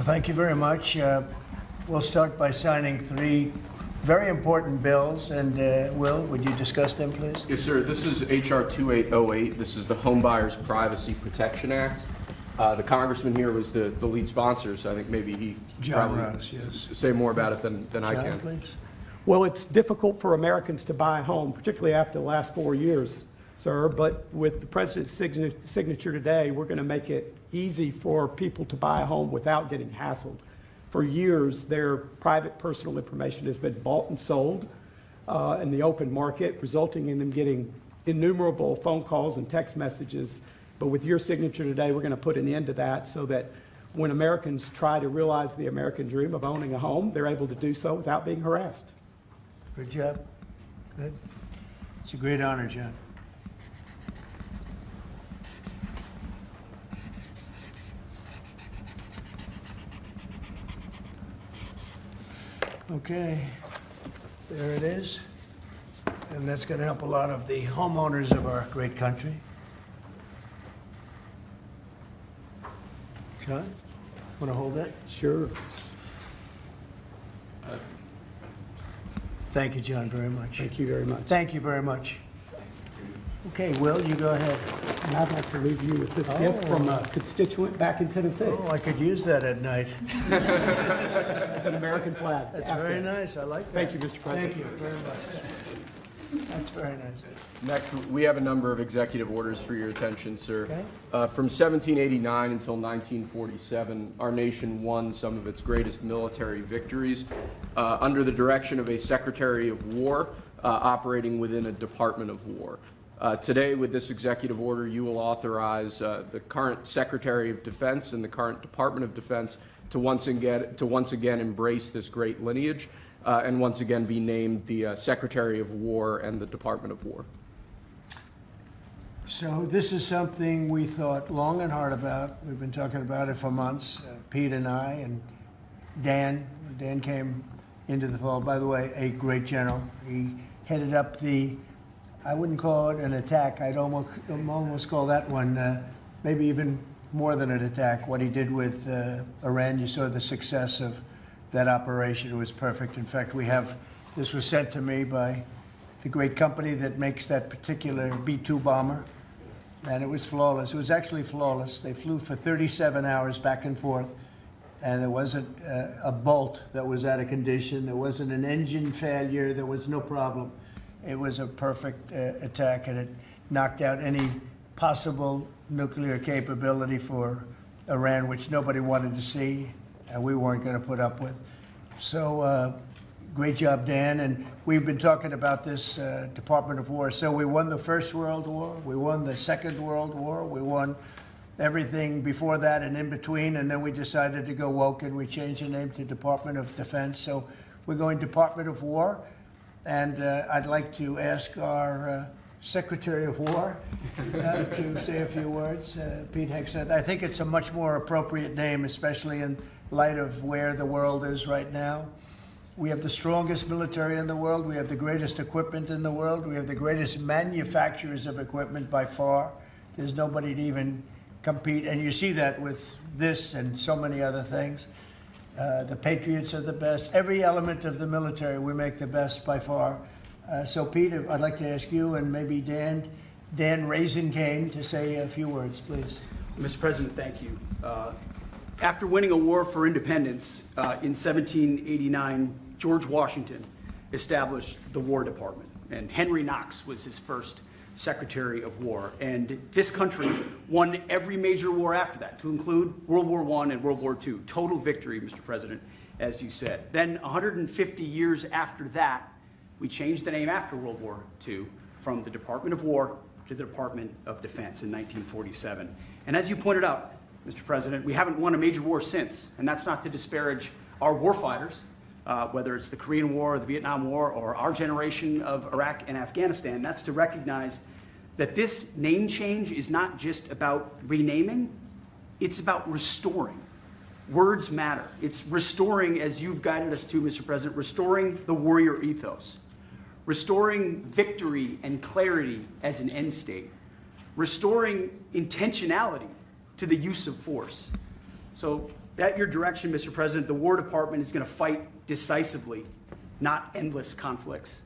Thank you very much. We'll start by signing three very important bills. And Will, would you discuss them, please? Yes, sir. This is H.R. 2808. This is the Home Buyers Privacy Protection Act. The congressman here was the lead sponsor, so I think maybe he John Rouse, yes. say more about it than I John, can. please. Well, it's difficult for Americans to buy a home, particularly after the last 4 years, sir. But with the president's signature today, we're going to make it easy for people to buy a home without getting hassled. For years, their private personal information has been bought and sold in the open market, resulting in them getting innumerable phone calls and text messages. But with your signature today, we're going to put an end to that so that when Americans try to realize the American dream of owning a home, they're able to do so without being harassed. Good job. Good. It's a great honor, John. Okay, there it is. And that's going to help a lot of the homeowners of our great country. John, want to hold that? Sure. Thank you, John, very much. Thank you very much. Thank you very much. Okay, Will, you go ahead. And I'd like to leave you with this gift from a constituent back in Tennessee. Oh, I could use that at night. It's an American flag. That's very nice. I like that. Thank you, Mr. President. Thank you very much. That's very nice. Next, we have a number of executive orders for your attention, sir. Okay. From 1789 until 1947, our nation won some of its greatest military victories under the direction of a Secretary of War operating within a Department of War. Today, with this executive order, you will authorize the current Secretary of Defense and the current Department of Defense to once again embrace this great lineage and once again be named the Secretary of War and the Department of War. So this is something we thought long and hard about. We've been talking about it for months, Pete and I and Dan. Dan came into the fold. By the way, a great general. He headed up the, I wouldn't call it an attack. I'd almost call that one maybe even more than an attack. What he did with Iran, you saw the success of that operation. It was perfect. In fact, this was sent to me by the great company that makes that particular B-2 bomber, and it was flawless. It was actually flawless. They flew for 37 hours back and forth, and there wasn't a bolt that was out of condition. There wasn't an engine failure. There was no problem. It was a perfect attack, and it knocked out any possible nuclear capability for Iran, which nobody wanted to see, and we weren't going to put up with. So great job, Dan. And we've been talking about this Department of War. So we won the First World War. We won the Second World War. We won everything before that and in between. And then we decided to go woke, and we changed the name to Department of Defense. So we're going Department of War. And I'd like to ask our Secretary of War to say a few words. Pete Hegseth. I think it's a much more appropriate name, especially in light of where the world is right now. We have the strongest military in the world. We have the greatest equipment in the world. We have the greatest manufacturers of equipment by far. There's nobody to even compete. And you see that with this and so many other things. The Patriots are the best. Every element of the military, we make the best by far. So, Pete, I'd like to ask you and maybe Dan Raisin-Kane to say a few words, please. Mr. President, thank you. After winning a war for independence in 1789, George Washington established the War Department, and Henry Knox was his first Secretary of War. And this country won every major war after that, to include World War I and World War II. Total victory, Mr. President, as you said. Then 150 years after that, we changed the name after World War II from the Department of War to the Department of Defense in 1947. And as you pointed out, Mr. President, we haven't won a major war since, and that's not to disparage our warfighters, whether it's the Korean War, or the Vietnam War, or our generation of Iraq and Afghanistan. That's to recognize that this name change is not just about renaming, it's about restoring. Words matter. It's restoring, as you've guided us to, Mr. President, restoring the warrior ethos, restoring victory and clarity as an end state, restoring intentionality to the use of force. So At your direction, Mr. President, the War Department is going to fight decisively, not endless conflicts.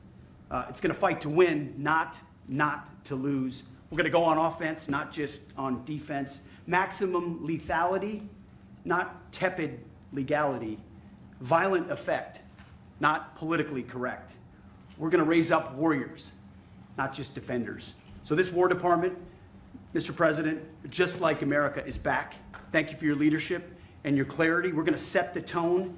It's going to fight to win, not to lose. We're going to go on offense, not just on defense. Maximum lethality, not tepid legality. Violent effect, not politically correct. We're going to raise up warriors, not just defenders. So this War Department, Mr. President, just like America, is back. Thank you for your leadership and your clarity. We're going to set the tone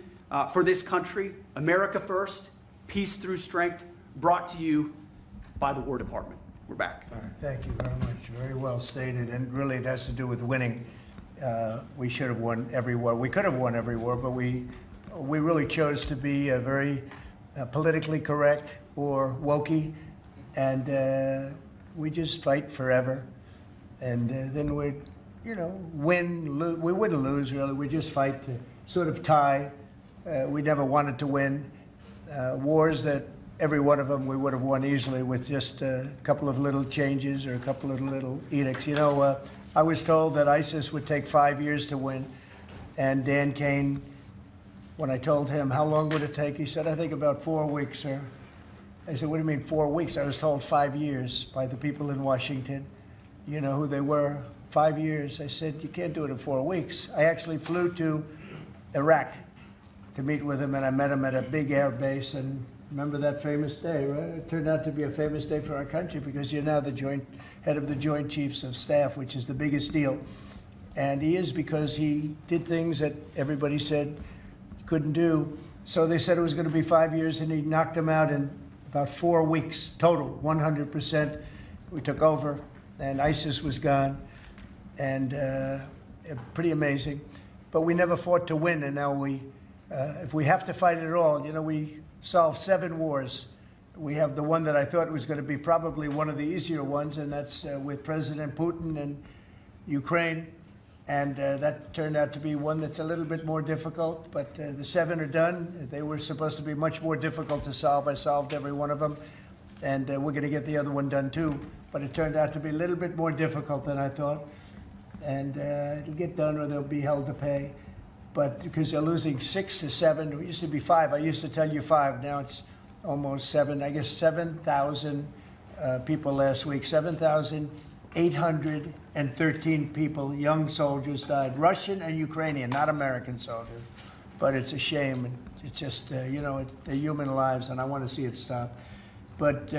for this country. America first, peace through strength, brought to you by the War Department. We're back. All right, thank you very much. Very well stated, and really it has to do with winning. We should have won every war. We could have won every war, but we really chose to be very politically correct or wokey, and we just fight forever. And then we'd, win, lose. We wouldn't lose, really. We just fight to sort of tie. We never wanted to win. Wars that every one of them we would have won easily with just a couple of little changes or a couple of little edicts. I was told that ISIS would take 5 years to win. And Dan Kane, when I told him how long would it take, he said, I think about 4 weeks, sir. I said, what do you mean 4 weeks? I was told 5 years by the people in Washington. You know who they were? 5 years. I said, you can't do it in 4 weeks. I actually flew to Iraq to meet with him, and I met him at a big air base. And remember that famous day, right? It turned out to be a famous day for our country because you're now the head of the Joint Chiefs of Staff, which is the biggest deal. And he is, because he did things that everybody said he couldn't do. So they said it was going to be 5 years, and he knocked them out in about 4 weeks total, 100%. We took over, and ISIS was gone, and pretty amazing. But we never fought to win, and now if we have to fight it all, we solved 7 wars. We have the one that I thought was going to be probably one of the easier ones, and that's with President Putin and Ukraine. And that turned out to be one that's a little bit more difficult, but the 7 are done. They were supposed to be much more difficult to solve. I solved every one of them, and we're going to get the other one done too. But it turned out to be a little bit more difficult than I thought. And it'll get done, or they'll be held to pay. But because they're losing 6 to 7, it used to be 5. I used to tell you 5. Now it's almost 7. I guess 7,000 people last week. 7,813 people, young soldiers, died. Russian and Ukrainian, not American soldiers. But it's a shame. And it's just, they're human lives, and I want to see it stop. But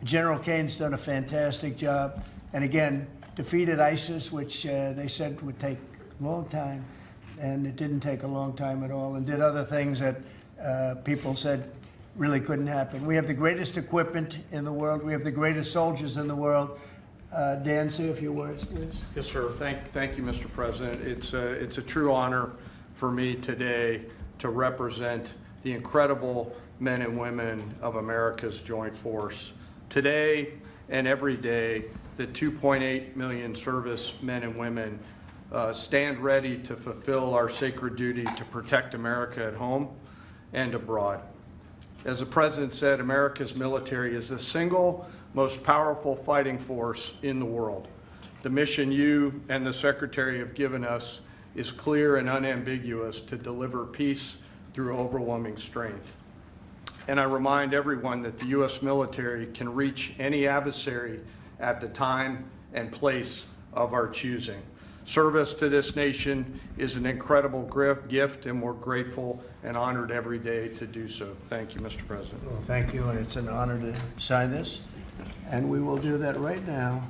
General Kane's done a fantastic job. And again, defeated ISIS, which they said would take a long time. And it didn't take a long time at all, and did other things that people said really couldn't happen. We have the greatest equipment in the world. We have the greatest soldiers in the world. Dan, say a few words, please. Yes, sir. Thank you, Mr. President. It's a true honor for me today to represent the incredible men and women of America's Joint Force. Today and every day, the 2.8 million service men and women stand ready to fulfill our sacred duty to protect America at home and abroad. As the President said, America's military is the single most powerful fighting force in the world. The mission you and the Secretary have given us is clear and unambiguous: to deliver peace through overwhelming strength. And I remind everyone that the U.S. military can reach any adversary at the time and place of our choosing. Service to this nation is an incredible gift, and we're grateful and honored every day to do so. Thank you, Mr. President. Well, thank you, and it's an honor to sign this, and we will do that right now.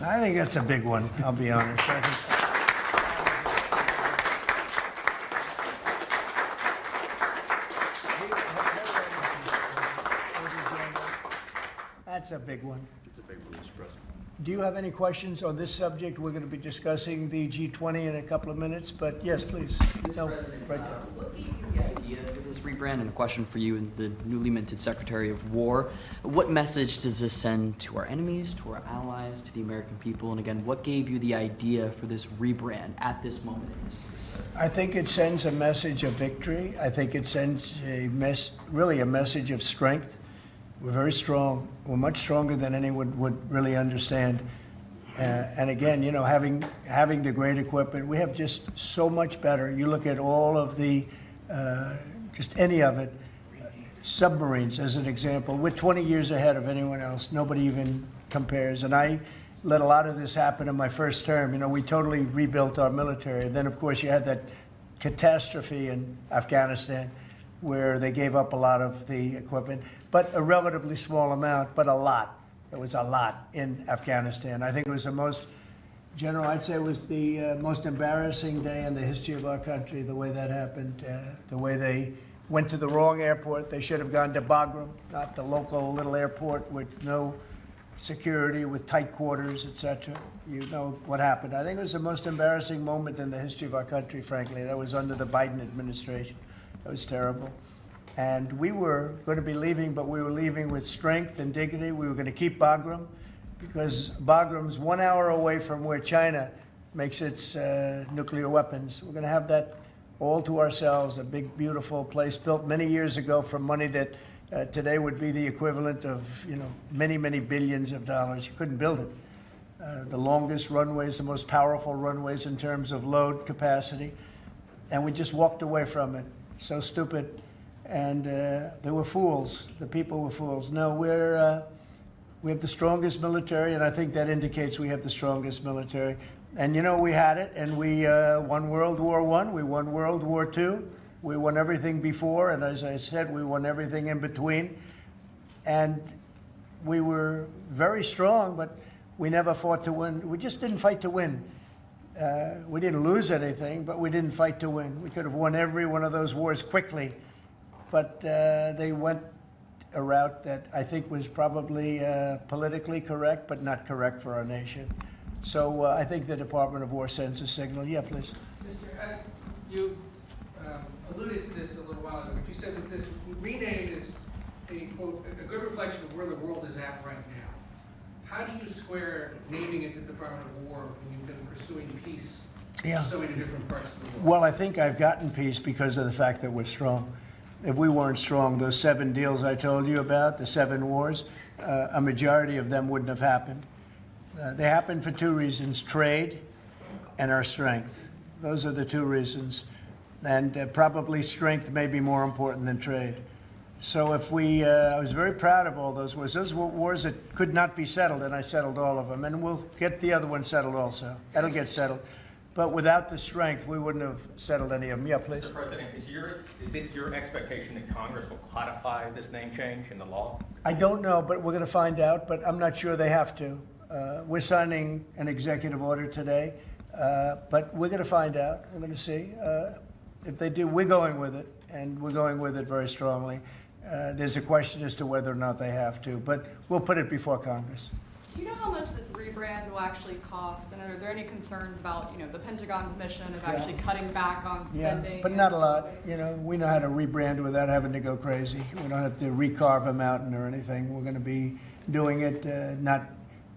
I think that's a big one, I'll be honest. That's a big one. It's a big one, Mr. President. Do you have any questions on this subject? We're going to be discussing the G20 in a couple of minutes, but yes, please. No, President, right there. what gave you the idea for this rebrand? And a question for you, the newly minted Secretary of War. What message does this send to our enemies, to our allies, to the American people? And again, what gave you the idea for this rebrand at this moment in history, sir? I think it sends a message of victory. I think it sends really a message of strength, We're very strong. We're much stronger than anyone would really understand. And again, you know, having the great equipment, we have just so much better. You look at all of the, just any of it, submarines as an example. We're 20 years ahead of anyone else. Nobody even compares. And I let a lot of this happen in my first term. You know, we totally rebuilt our military. Then, of course, you had that catastrophe in Afghanistan where they gave up a lot of the equipment, but a relatively small amount, but a lot. It was a lot in Afghanistan. I think it was the most, General, I'd say it was the most embarrassing day in the history of our country, the way that happened, the way they went to the wrong airport. They should have gone to Bagram, not the local little airport with no security, with tight quarters, etc. You know what happened. I think it was the most embarrassing moment in the history of our country, frankly. That was under the Biden administration. That was terrible. And we were going to be leaving, but we were leaving with strength and dignity. We were going to keep Bagram because Bagram's 1 hour away from where China makes its nuclear weapons. We're going to have that all to ourselves, a big, beautiful place built many years ago from money that today would be the equivalent of, you know, many, many billions of dollars. You couldn't build it. The longest runways, the most powerful runways in terms of load capacity. And we just walked away from it. So stupid. And they were fools. The people were fools. No, we have the strongest military, and I think that indicates we have the strongest military. And, you know, we had it, and we won World War I, we won World War II, we won everything before, and as I said, we won everything in between. And we were very strong, but we never fought to win. We just didn't fight to win. We didn't lose anything, but we didn't fight to win. We could have won every one of those wars quickly. But they went a route that I think was probably politically correct, but not correct for our nation. So I think the Department of War sends a signal. Yeah, please. Mr. You alluded to this a little while ago, but you said that this rename is a, quote, a good reflection of where the world is at right now. How do you square naming it the Department of War when you've been pursuing peace in so many different parts of the world? Well, I think I've gotten peace because of the fact that we're strong. If we weren't strong, those 7 deals I told you about, the 7 wars, a majority of them wouldn't have happened. They happened for 2 reasons, trade and our strength. Those are the 2 reasons. And probably strength may be more important than trade. So if we, I was very proud of all those wars. Those were wars that could not be settled, and I settled all of them. And we'll get the other one settled also. That'll get settled. But without the strength, we wouldn't have settled any of them. Yeah, please. Mr. President, is it your expectation that Congress will codify this name change in the law? I don't know, but we're going to find out, but I'm not sure they have to. We're signing an executive order today, but we're going to find out. We're going to see. If they do, we're going with it, and we're going with it very strongly. There's a question as to whether or not they have to, but we'll put it before Congress. Do you know how much this rebrand will actually cost? And are there any concerns about, you know, the Pentagon's mission of actually cutting back on spending? Yeah, but not a lot. You know, we know how to rebrand without having to go crazy. We don't have to recarve a mountain or anything. We're going to be doing it not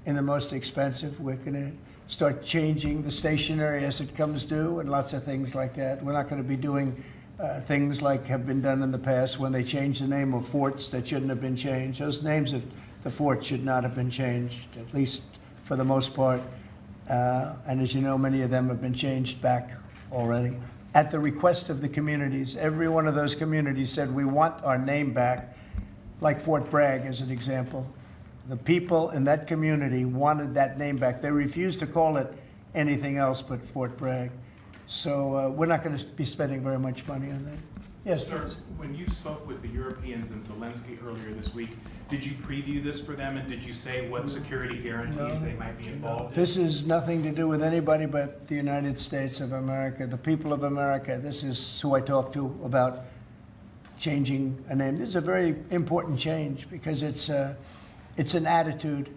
in the most expensive. We're going to start changing the stationery as it comes due and lots of things like that. We're not going to be doing things like have been done in the past when they changed the name of forts that shouldn't have been changed. Those names of the forts should not have been changed, at least for the most part. And as you know, many of them have been changed back already. At the request of the communities, every one of those communities said, we want our name back, like Fort Bragg as an example. The people in that community wanted that name back. They refused to call it anything else but Fort Bragg. So we're not going to be spending very much money on that. Yes, Sir, when you spoke with the Europeans and Zelensky earlier this week, did you preview this for them, and did you say what security guarantees they might be involved in? This is nothing to do with anybody but the United States of America, the people of America. This is who I talked to about changing a name. This is a very important change because it's an attitude,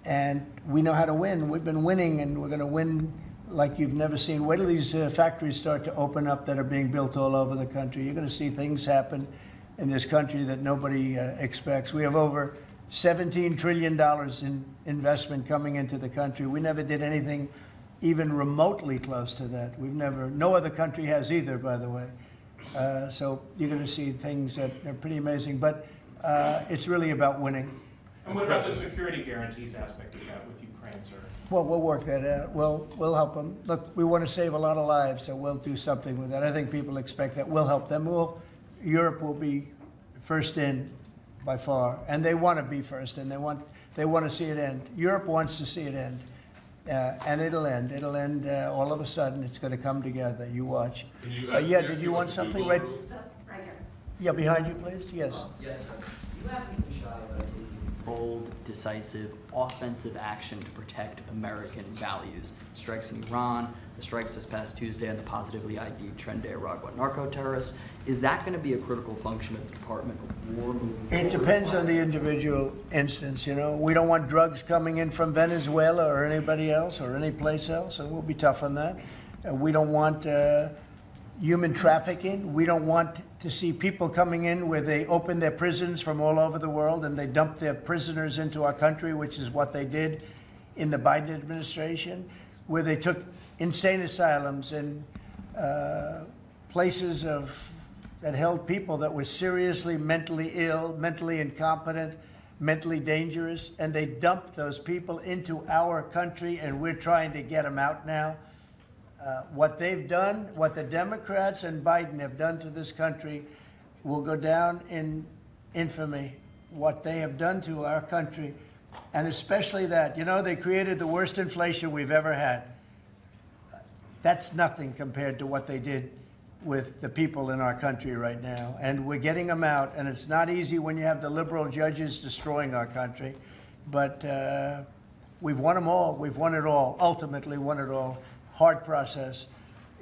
and we know how to win. We've been winning, and we're going to win like you've never seen. Wait till these factories start to open up that are being built all over the country. You're going to see things happen in this country that nobody expects. We have over $17 trillion in investment coming into the country. We never did anything even remotely close to that. No other country has either, by the way. So you're going to see things that are pretty amazing. But It's really about winning. And what about the security guarantees aspect of that with Ukraine, sir? Well, we'll work that out. We'll help them. Look, we want to save a lot of lives, so we'll do something with that. I think people expect that. We'll help them. Europe will be first in by far, and they want to be first, and they want to see it end. Europe wants to see it end, and it'll end. It'll end all of a sudden. It's going to come together. You watch. Yeah, did you want something right? Right here. Yeah, behind you, please. Yes. Yes, sir. You haven't been shy about taking bold, decisive, offensive action to protect American values. Strikes in Iran, the strikes this past Tuesday, and the positively ID'd Tren de Aragua narco-terrorists. Is that going to be a critical function of the Department of War moving forward? It depends on the individual instance, you know. We don't want drugs coming in from Venezuela or anybody else or any place else, and we'll be tough on that. We don't want human trafficking. We don't want to see people coming in where they open their prisons from all over the world and they dump their prisoners into our country, which is what they did in the Biden administration, where they took insane asylums and places that held people that were seriously mentally ill, mentally incompetent, mentally dangerous, and they dumped those people into our country, and we're trying to get them out now. What they've done, what the Democrats and Biden have done to this country will go down in infamy. What they have done to our country, and especially that, you know, they created the worst inflation we've ever had. That's nothing compared to what they did with the people in our country right now. And we're getting them out, and it's not easy when you have the liberal judges destroying our country. But we've won them all. We've won it all, ultimately won it all. Hard process.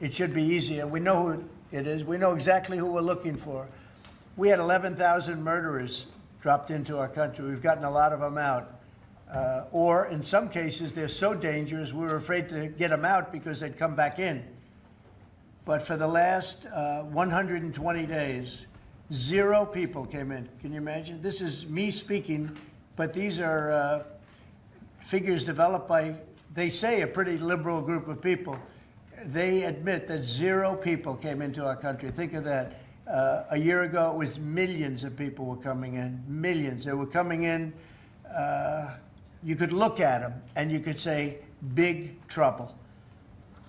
It should be easier. We know who it is. We know exactly who we're looking for. We had 11,000 murderers dropped into our country. We've gotten a lot of them out. Or in some cases, they're so dangerous, we were afraid to get them out because they'd come back in. But for the last 120 days, 0 people came in. Can you imagine? This is me speaking, but these are figures developed by, they say, a pretty liberal group of people. They admit that 0 people came into our country. Think of that. A year ago, it was millions of people were coming in. Millions. They were coming in. You could look at them and you could say, big trouble.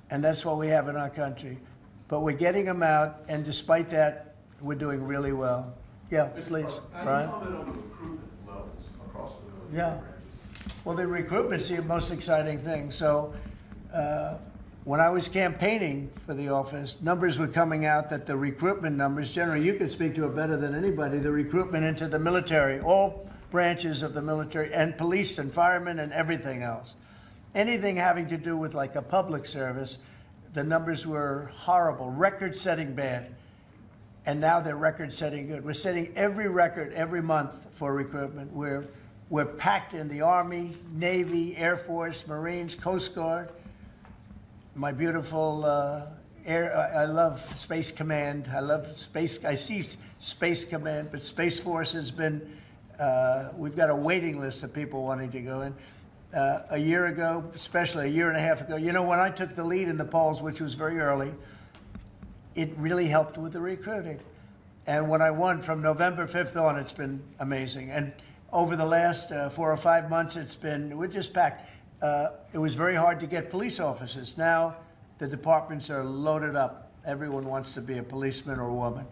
And that's what we have in our country. But we're getting them out, and despite that, we're doing really well. Yeah, please, Brian. Comment on the recruitment levels across the Yeah. branches. Well, the recruitment's the most exciting thing. So when I was campaigning for the office, numbers were coming out that the recruitment numbers, generally, you can speak to it better than anybody, the recruitment into the military, all branches of the military, and police and firemen and everything else. Anything having to do with like a public service, the numbers were horrible, record-setting bad. And now they're record-setting good. We're setting every record every month for recruitment. We're packed in the Army, Navy, Air Force, Marines, Coast Guard. My beautiful I love Space Command. I see Space Command, but Space Force has been, we've got a waiting list of people wanting to go in. A year ago, especially a year and a half ago, you know, when I took the lead in the polls, which was very early, it really helped with the recruiting. And when I won from November 5th on, it's been amazing. And over the last 4 or 5 months, we're just packed. It was very hard to get police officers. Now the departments are loaded up. Everyone wants to be a policeman or a woman.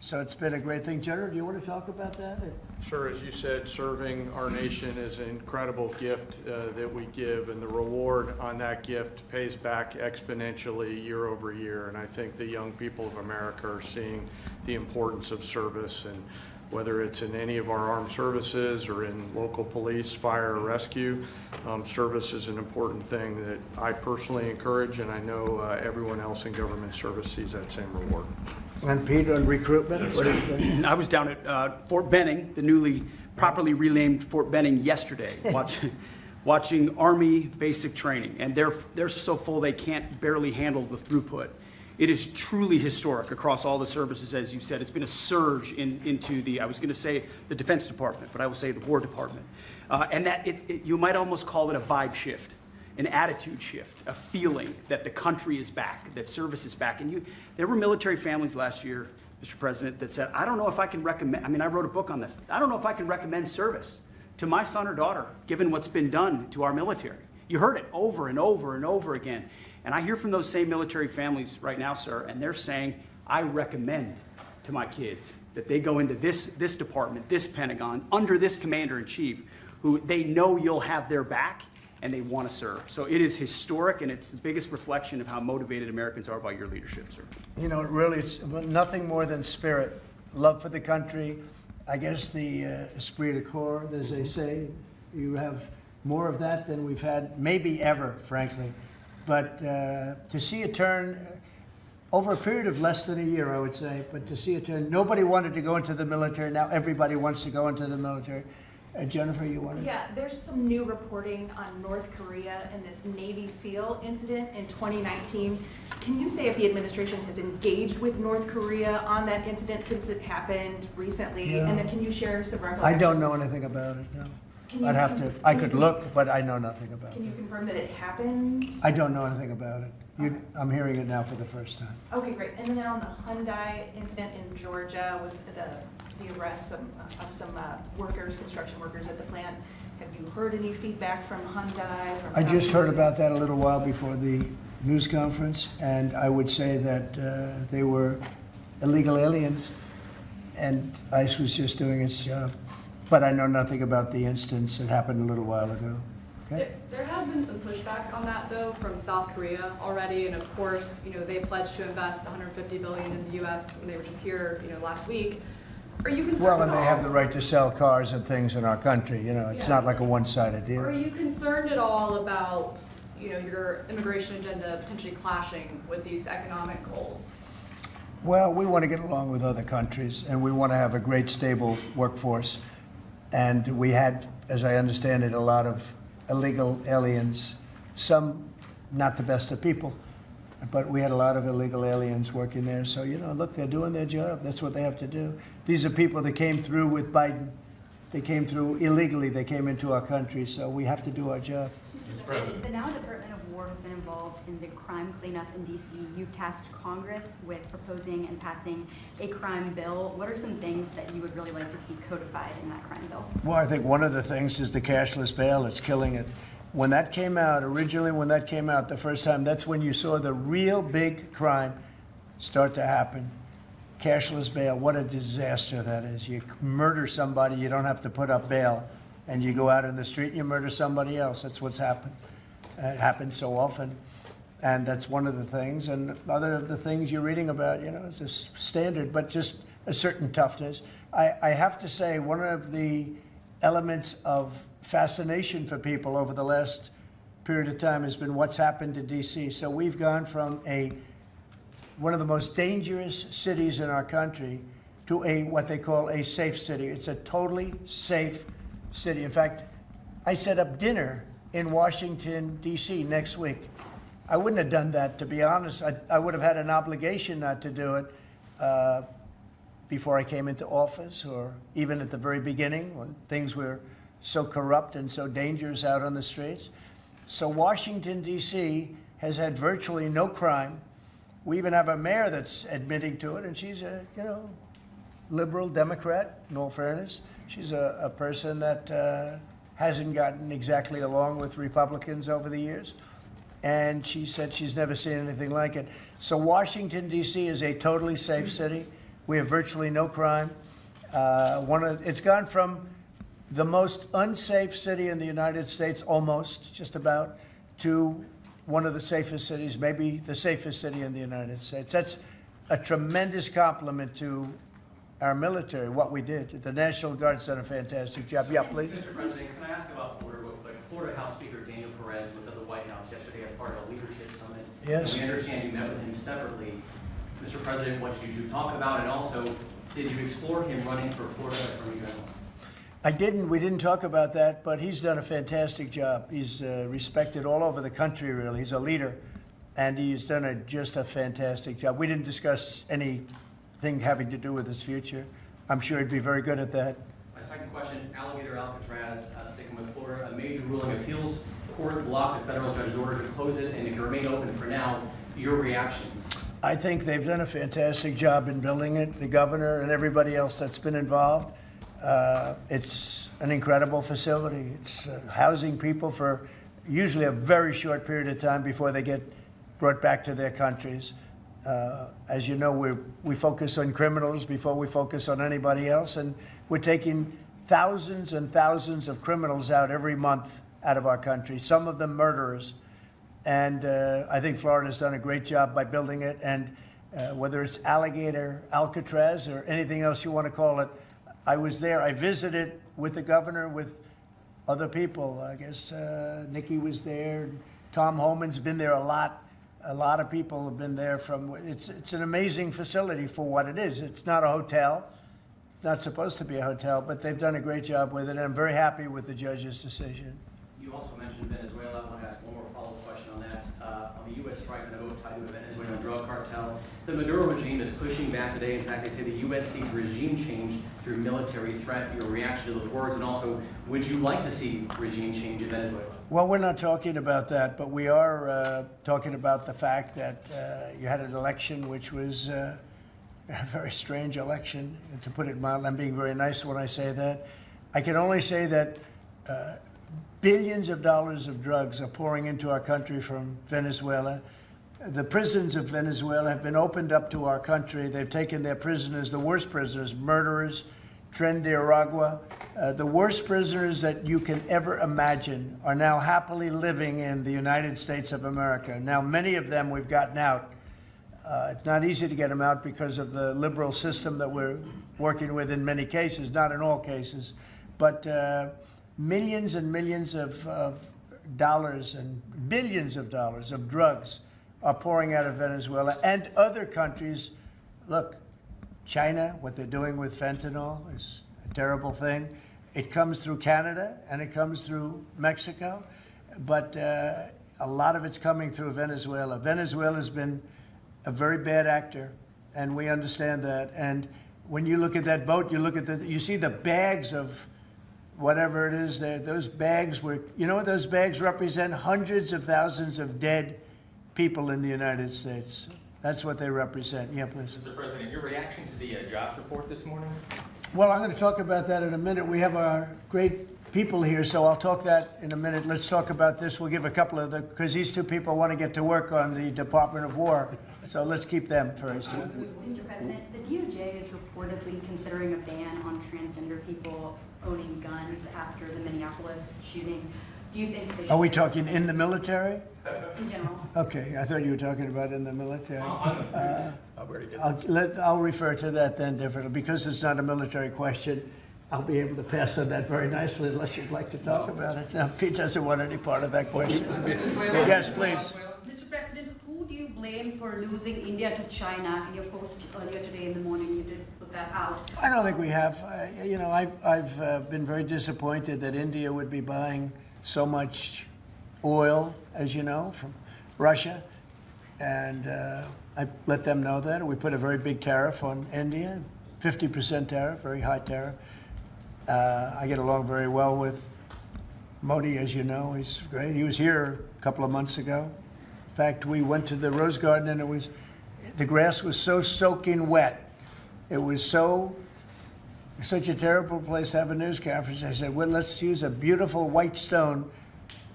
So it's been a great thing. General, do you want to talk about that? Sure, as you said, serving our nation is an incredible gift that we give, and the reward on that gift pays back exponentially year over year. And I think the young people of America are seeing the importance of service, and whether it's in any of our armed services or in local police, fire, or rescue, service is an important thing that I personally encourage, and I know everyone else in government service sees that same reward. And Pete, on recruitment? What do you think? I was down at Fort Benning, the newly properly renamed Fort Benning, yesterday, watching Army basic training, and they're so full they can't barely handle the throughput. It is truly historic across all the services, as you said. It's been a surge into the, I was going to say the Defense Department, but I will say the War Department. And that you might almost call it a vibe shift, an attitude shift, a feeling that the country is back, that service is back. And there were military families last year, Mr. President, that said, I don't know if I can recommend, I mean, I wrote a book on this. I don't know if I can recommend service to my son or daughter, given what's been done to our military. You heard it over and over and over again. And I hear from those same military families right now, sir, and they're saying, I recommend to my kids that they go into this department, this Pentagon, under this commander-in-chief, who they know you'll have their back and they want to serve. So it is historic, and it's the biggest reflection of how motivated Americans are by your leadership, sir. You know, really, it's nothing more than spirit, love for the country. I guess the esprit de corps, as they say, you have more of that than we've had maybe ever, frankly. But to see it turn over a period of less than a year, I would say, but to see it turn, nobody wanted to go into the military. Now everybody wants to go into the military. Jennifer, you wanted? Yeah, there's some new reporting on North Korea and this Navy SEAL incident in 2019. Can you say if the administration has engaged with North Korea on that incident since it happened recently? Yeah. And then can you share some recollections? I don't know anything about it, no. I'd have to, I could look, but I know nothing about it. Can you confirm that it happened? I don't know anything about it. I'm hearing it now for the first time. Okay, great. And then on the Hyundai incident in Georgia with the arrest of some workers, construction workers at the plant, have you heard any feedback from Hyundai? I just heard about that a little while before the news conference, and I would say that they were illegal aliens, and ICE was just doing its job. But I know nothing about the instance. It happened a little while ago. Okay? There has been some pushback on that, though, from South Korea already, and of course, you know, they pledged to invest $150 billion in the U.S. when they were just here, you know, last week. Are you concerned? Well, and at they all? have the right to sell cars and things in our country. You know, it's not like a one-sided deal. Are you concerned at all about, you know, your immigration agenda potentially clashing with these economic goals? Well, we want to get along with other countries, and we want to have a great, stable workforce. And we had, as I understand it, a lot of illegal aliens, some not the best of people, but we had a lot of illegal aliens working there. So, you know, look, they're doing their job. That's what they have to do. These are people that came through with Biden. They came through illegally. They came into our country, so we have to do our job. Mr. President, the now Department of War has been involved in the crime cleanup in D.C. You've tasked Congress with proposing and passing a crime bill. What are some things that you would really like to see codified in that crime bill? Well, I think one of the things is the cashless bail. It's killing it. When that came out, originally when that came out the first time, that's when you saw the real big crime start to happen. Cashless bail, what a disaster that is. You murder somebody, you don't have to put up bail, and you go out in the street and you murder somebody else. That's what's happened. It happens so often, and that's one of the things. And other of the things you're reading about, you know, is a standard, but just a certain toughness. I have to say, one of the elements of fascination for people over the last period of time has been what's happened to D.C. So we've gone from one of the most dangerous cities in our country to what they call a safe city. It's a totally safe city. In fact, I set up dinner in Washington, D.C. next week. I wouldn't have done that, to be honest. I would have had an obligation not to do it before I came into office, or even at the very beginning when things were so corrupt and so dangerous out on the streets. So Washington, D.C. has had virtually no crime. We even have a mayor that's admitting to it, and she's a, you know, liberal Democrat, in all fairness. She's a person that hasn't gotten exactly along with Republicans over the years. And she said she's never seen anything like it. So Washington, D.C. is a totally safe city. We have virtually no crime. It's gone from the most unsafe city in the United States, almost, just about, to one of the safest cities, maybe the safest city in the United States. That's a tremendous compliment to our military, what we did. The National Guard's done a fantastic job. Yeah, please. Mr. President, can I ask about Florida real quick? Florida House Speaker Daniel Perez was at the White House yesterday as part of a leadership summit. Yes. And we understand you met with him separately. Mr. President, what did you two talk about? And also, did you explore him running for Florida Attorney General? I didn't. We didn't talk about that, but he's done a fantastic job. He's respected all over the country, really. He's a leader, and he's done just a fantastic job. We didn't discuss anything having to do with his future. I'm sure he'd be very good at that. My second question, Alligator Alcatraz, sticking with Florida, a major ruling appeals court blocked a federal judge's order to close it, and it can remain open for now. Your reaction? I think they've done a fantastic job in building it, the governor and everybody else that's been involved. It's an incredible facility. It's housing people for usually a very short period of time before they get brought back to their countries. As you know, we focus on criminals before we focus on anybody else, and we're taking thousands and thousands of criminals out every month out of our country, some of them murderers. And I think Florida's done a great job by building it. And whether it's Alligator, Alcatraz, or anything else you want to call it, I was there. I visited with the governor, with other people. I guess Nikki was there. Tom Homan's been there a lot. A lot of people have been there from. It's an amazing facility for what it is. It's not a hotel. It's not supposed to be a hotel, but they've done a great job with it. And I'm very happy with the judge's decision. You also mentioned Venezuela. I want to ask one more follow-up question on that. On the U.S. strike on a vote tied to the Venezuelan drug cartel, the Maduro regime is pushing back today. In fact, they say the U.S. seeks regime change through military threat. Your reaction to those words, and also, would you like to see regime change in Venezuela? Well, we're not talking about that, but we are talking about the fact that you had an election which was a very strange election, to put it mildly. I'm being very nice when I say that. I can only say that billions of dollars of drugs are pouring into our country from Venezuela. The prisons of Venezuela have been opened up to our country. They've taken their prisoners, the worst prisoners, murderers, Tren de Aragua. The worst prisoners that you can ever imagine are now happily living in the United States of America. Now, many of them we've gotten out. It's not easy to get them out because of the liberal system that we're working with in many cases, not in all cases. But millions and millions of dollars and billions of dollars of drugs are pouring out of Venezuela and other countries. Look, China, what they're doing with fentanyl is a terrible thing. It comes through Canada and it comes through Mexico, but a lot of it's coming through Venezuela. Venezuela's been a very bad actor, and we understand that. And when you look at that boat, you see the bags of whatever it is there. Those bags were, you know what those bags represent? Hundreds of thousands of dead people in the United States. That's what they represent. Yeah, please. Mr. President, your reaction to the jobs report this morning? Well, I'm going to talk about that in a minute. We have our great people here, so I'll talk that in a minute. Let's talk about this. We'll give a couple of because these two people want to get to work on the Department of War. So let's keep them first. Mr. President, the DOJ is reportedly considering a ban on transgender people owning guns after the Minneapolis shooting. Do you think they should? Are we talking in the military? In general. Okay, I thought you were talking about in the military. I'll refer to that then differently. Because it's not a military question, I'll be able to pass on that very nicely unless you'd like to talk about it. No, Pete doesn't want any part of that question. Yes, please. Mr. President, who do you blame for losing India to China? In your post earlier today in the morning, you did put that out. I don't think we have. You know, I've been very disappointed that India would be buying so much oil, as you know, from Russia. And I let them know that. We put a very big tariff on India, 50% tariff, very high tariff. I get along very well with Modi, as you know. He's great. He was here a couple of months ago. In fact, we went to the Rose Garden, and the grass was so soaking wet. It was such a terrible place to have a news conference. I said, well, let's use a beautiful white stone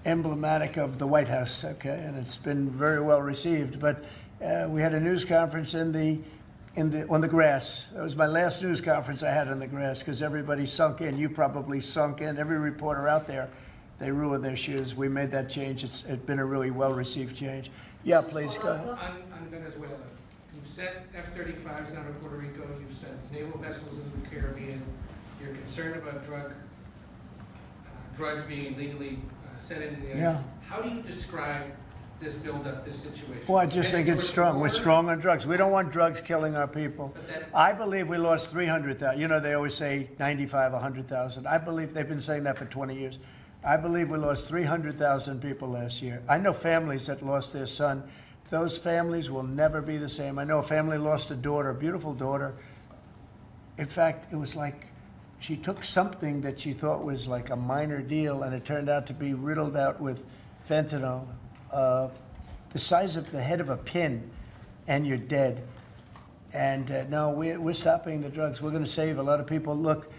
emblematic of the White House, okay? And it's been very well received. But we had a news conference on the grass. That was my last news conference I had on the grass because everybody sunk in. You probably sunk in. Every reporter out there, they ruined their shoes. We made that change. It's been a really well-received change. Yeah, please, go ahead. On Venezuela, you've sent F-35s down to Puerto Rico. You've sent naval vessels into the Caribbean. You're concerned about drugs being illegally sent into the Yeah. How do you describe this buildup, this situation? Well, I just think it's strong. We're strong on drugs. We don't want drugs killing our people. I believe we lost 300,000. You know, they always say 95, 100,000. I believe they've been saying that for 20 years. I believe we lost 300,000 people last year. I know families that lost their son. Those families will never be the same. I know a family lost a daughter, a beautiful daughter. In fact, it was like she took something that she thought was like a minor deal, and it turned out to be riddled out with fentanyl, the size of the head of a pin. and you're dead. And no, we're stopping the drugs. We're going to save a lot of people. Look,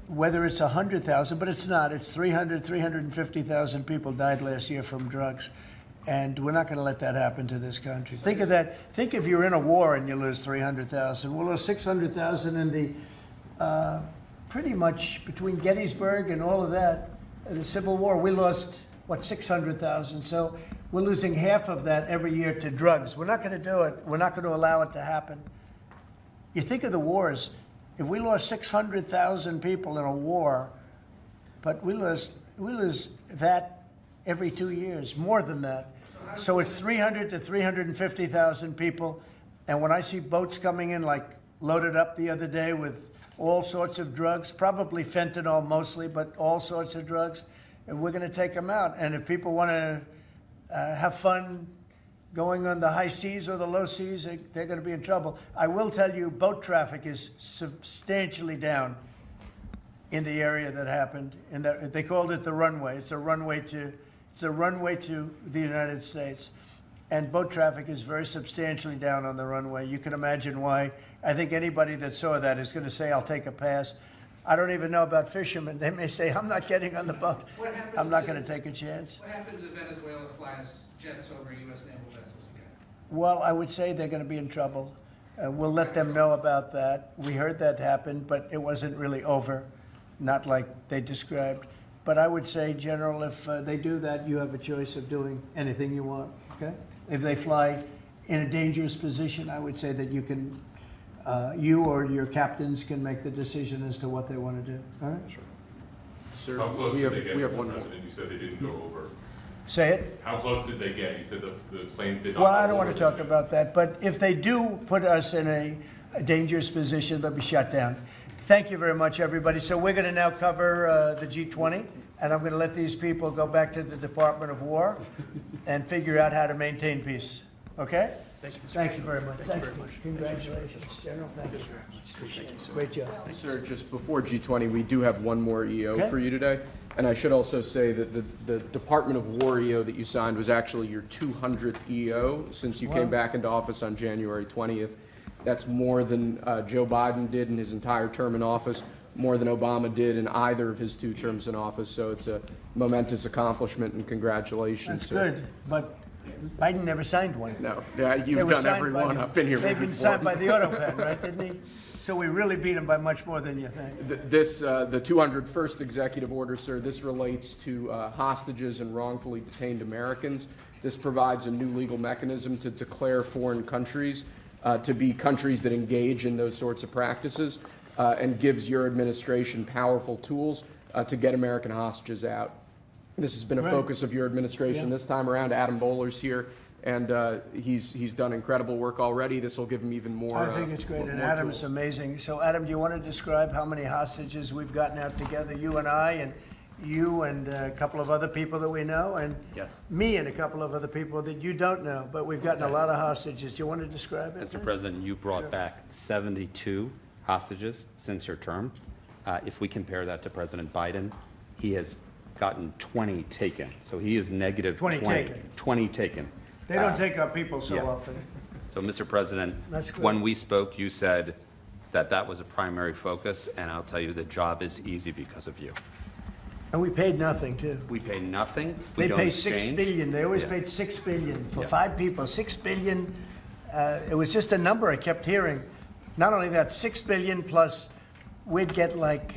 whether it's 100,000, but it's not. It's 350,000 people died last year from drugs. And we're not going to let that happen to this country. Think of that. Think if you're in a war and you lose 300,000. We'll lose 600,000 in the, pretty much between Gettysburg and all of that, the Civil War, we lost, what, 600,000. So we're losing half of that every year to drugs. We're not going to do it. We're not going to allow it to happen. You think of the wars. If we lost 600,000 people in a war, but we lose that every 2 years, more than that. So it's 300 to 350,000 people. And when I see boats coming in, like loaded up the other day with all sorts of drugs, probably fentanyl mostly, but all sorts of drugs, and we're going to take them out. And if people want to have fun going on the high seas or the low seas, they're going to be in trouble. I will tell you, boat traffic is substantially down in the area that happened. And they called it the runway. It's a runway to the United States. And boat traffic is very substantially down on the runway. You can imagine why. I think anybody that saw that is going to say, I'll take a pass. I don't even know about fishermen. They may say, I'm not getting on the boat. I'm not going to take a chance. What happens if Venezuela flies jets over U.S. naval vessels again? Well, I would say they're going to be in trouble. We'll let them know about that. We heard that happen, but it wasn't really over, not like they described. But I would say, General, if they do that, you have a choice of doing anything you want, okay? If they fly in a dangerous position, I would say that you can, you or your captains can make the decision as to what they want to do, all right? Sure. Sir, How close we did have, they get, we have Mr. one more. President? You said they didn't go over. Say it? How close did they get? You said the planes did not Well, go I don't want over. to talk about that, but if they do put us in a dangerous position, they'll be shut down. Thank you very much, everybody. So we're going to now cover the G20, and I'm going to let these people go back to the Department of War and figure out how to maintain peace. Okay? Thank you, Mr. Thank you very much. Thank you very much. Congratulations, General. Thank you. Appreciate it. Great job. Sir, just before G20, we do have one more EO Okay. for you today. And I should also say that the Department of War EO that you signed was actually your 200th EO since you Wow. came back into office on January 20th. That's more than Joe Biden did in his entire term in office, more than Obama did in either of his 2 terms in office. So it's a momentous accomplishment, and congratulations. That's sir. good, but Biden never signed one. No, yeah, They you've were done signed every by one the- up in here. They've been before. signed by the Autopan, right, didn't he? So we really beat him by much more than you think. The 201st executive order, sir, this relates to hostages and wrongfully detained Americans. This provides a new legal mechanism to declare foreign countries to be countries that engage in those sorts of practices and gives your administration powerful tools to get American hostages out. This has been a Right. focus of your administration Yeah. this time around. Adam Bowler's here, and he's done incredible work already. This will give him even more. I think it's great, and Adam's amazing. So, Adam, do you want to describe how many hostages we've gotten out together, you and I, and you and a couple of other people that we know, and Yes. me and a couple of other people that you don't know, but we've gotten a lot of hostages. Do you want to describe it? Mr. please? President, you brought back 72 hostages since your term. If we compare that to President Biden, he has gotten 20 taken. So he is negative 20 taken. 20 taken. They don't take our people so yeah. often. So, Mr. President, That's good. when we spoke, you said that that was a primary focus, and I'll tell you the job is easy because of you. And we paid nothing, too. We pay nothing. We They don't pay exchange. $6 billion. They always Yeah. paid $6 billion for Yeah. 5 people. $6 billion. It was just a number I kept hearing. Not only that, $6 billion plus we'd get like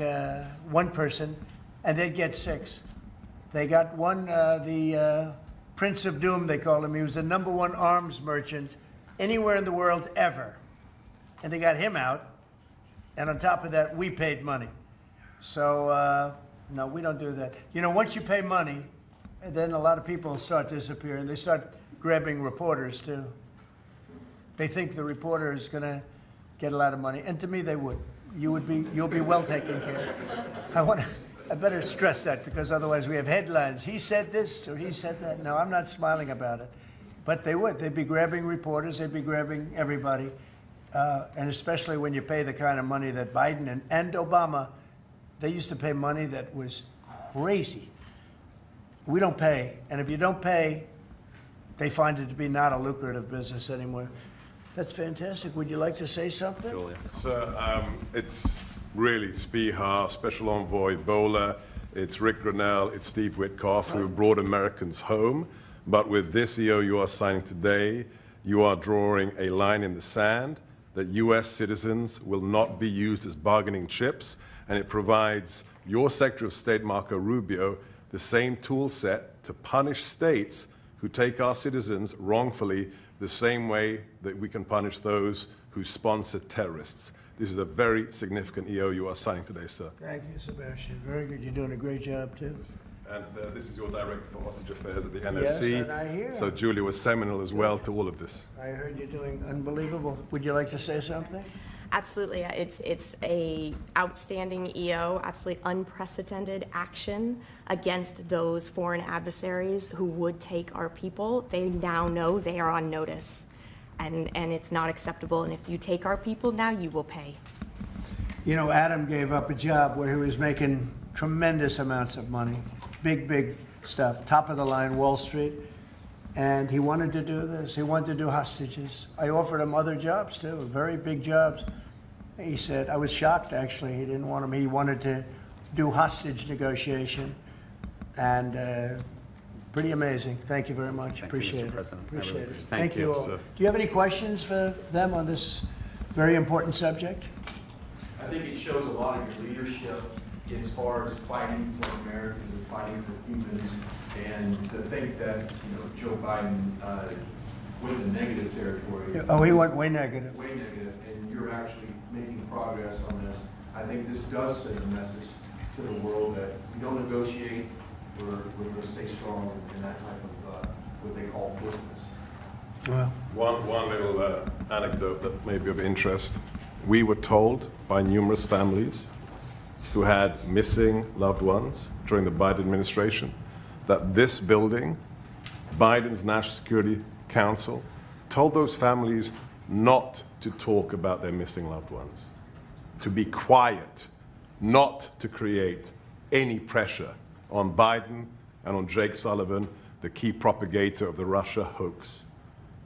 1 person, and they'd get 6. They got one, the Prince of Doom, they called him. He was the #1 arms merchant anywhere in the world ever. And they got him out. And on top of that, we paid money. So, no, we don't do that. You know, once you pay money, then a lot of people start disappearing. They start grabbing reporters, too. They think the reporter is going to get a lot of money. And to me, they would. You'll be well taken care of. I better stress that, because otherwise we have headlines. He said this or he said that. No, I'm not smiling about it. But they would. They'd be grabbing reporters. They'd be grabbing everybody. And especially when you pay the kind of money that Biden and Obama, they used to pay money that was crazy. We don't pay. And if you don't pay, they find it to be not a lucrative business anymore. That's fantastic. Would you like to say something? Julia. It's really Spihar, Special Envoy Bowler, it's Rick Grinnell, it's Steve Witkoff who brought Americans home. But with this EO you are signing today, you are drawing a line in the sand that U.S. citizens will not be used as bargaining chips, and it provides your Secretary of State, Marco Rubio, the same tool set to punish states who take our citizens wrongfully the same way that we can punish those who sponsor terrorists. This is a very significant EO you are signing today, sir. Thank you, Sebastian. Very good. You're doing a great job, too. And this is your Director for Hostage Affairs at the NSC. Yes, and I hear. So Julia was seminal as well to all of this. I heard you're doing unbelievable. Would you like to say something? Absolutely. It's a outstanding EO, absolutely unprecedented action against those foreign adversaries who would take our people. They now know they are on notice, and it's not acceptable. And if you take our people now, you will pay. You know, Adam gave up a job where he was making tremendous amounts of money, big stuff, top of the line Wall Street, and he wanted to do this. He wanted to do hostages. I offered him other jobs too, very big jobs. He said, I was shocked actually, he didn't want them. He wanted to do hostage negotiation, and pretty amazing. Thank you very much. Appreciate it. Appreciate it. Thank you all. Do you have any questions for them on this very important subject? I think it shows a lot of your leadership as far as fighting for Americans and fighting for humans, and to think that, Joe Biden went in negative territory. Oh, he went way negative. Way negative, and you're actually making progress on this. I think this does send a message to the world that we don't negotiate, we're going to stay strong in that type of what they call business. Well, one little anecdote that may be of interest. We were told by numerous families who had missing loved ones during the Biden administration that this building, Biden's National Security Council, told those families not to talk about their missing loved ones, to be quiet, not to create any pressure on Biden and on Jake Sullivan, the key propagator of the Russia hoax.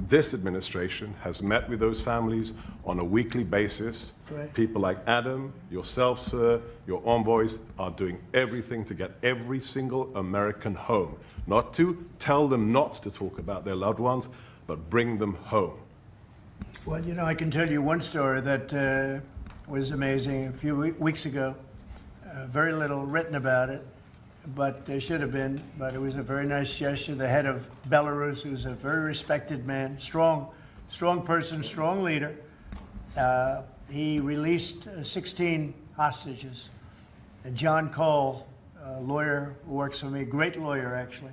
This administration has met with those families on a weekly basis. Right. People like Adam, yourself, sir, your envoys are doing everything to get every single American home. Not to tell them not to talk about their loved ones, but bring them home. Well, I can tell you one story that was amazing. A few weeks ago, very little written about it, but there should have been. But it was a very nice gesture. The head of Belarus, who's a very respected man, strong person, strong leader, he released 16 hostages. And John Cole, a lawyer who works for me, great lawyer actually,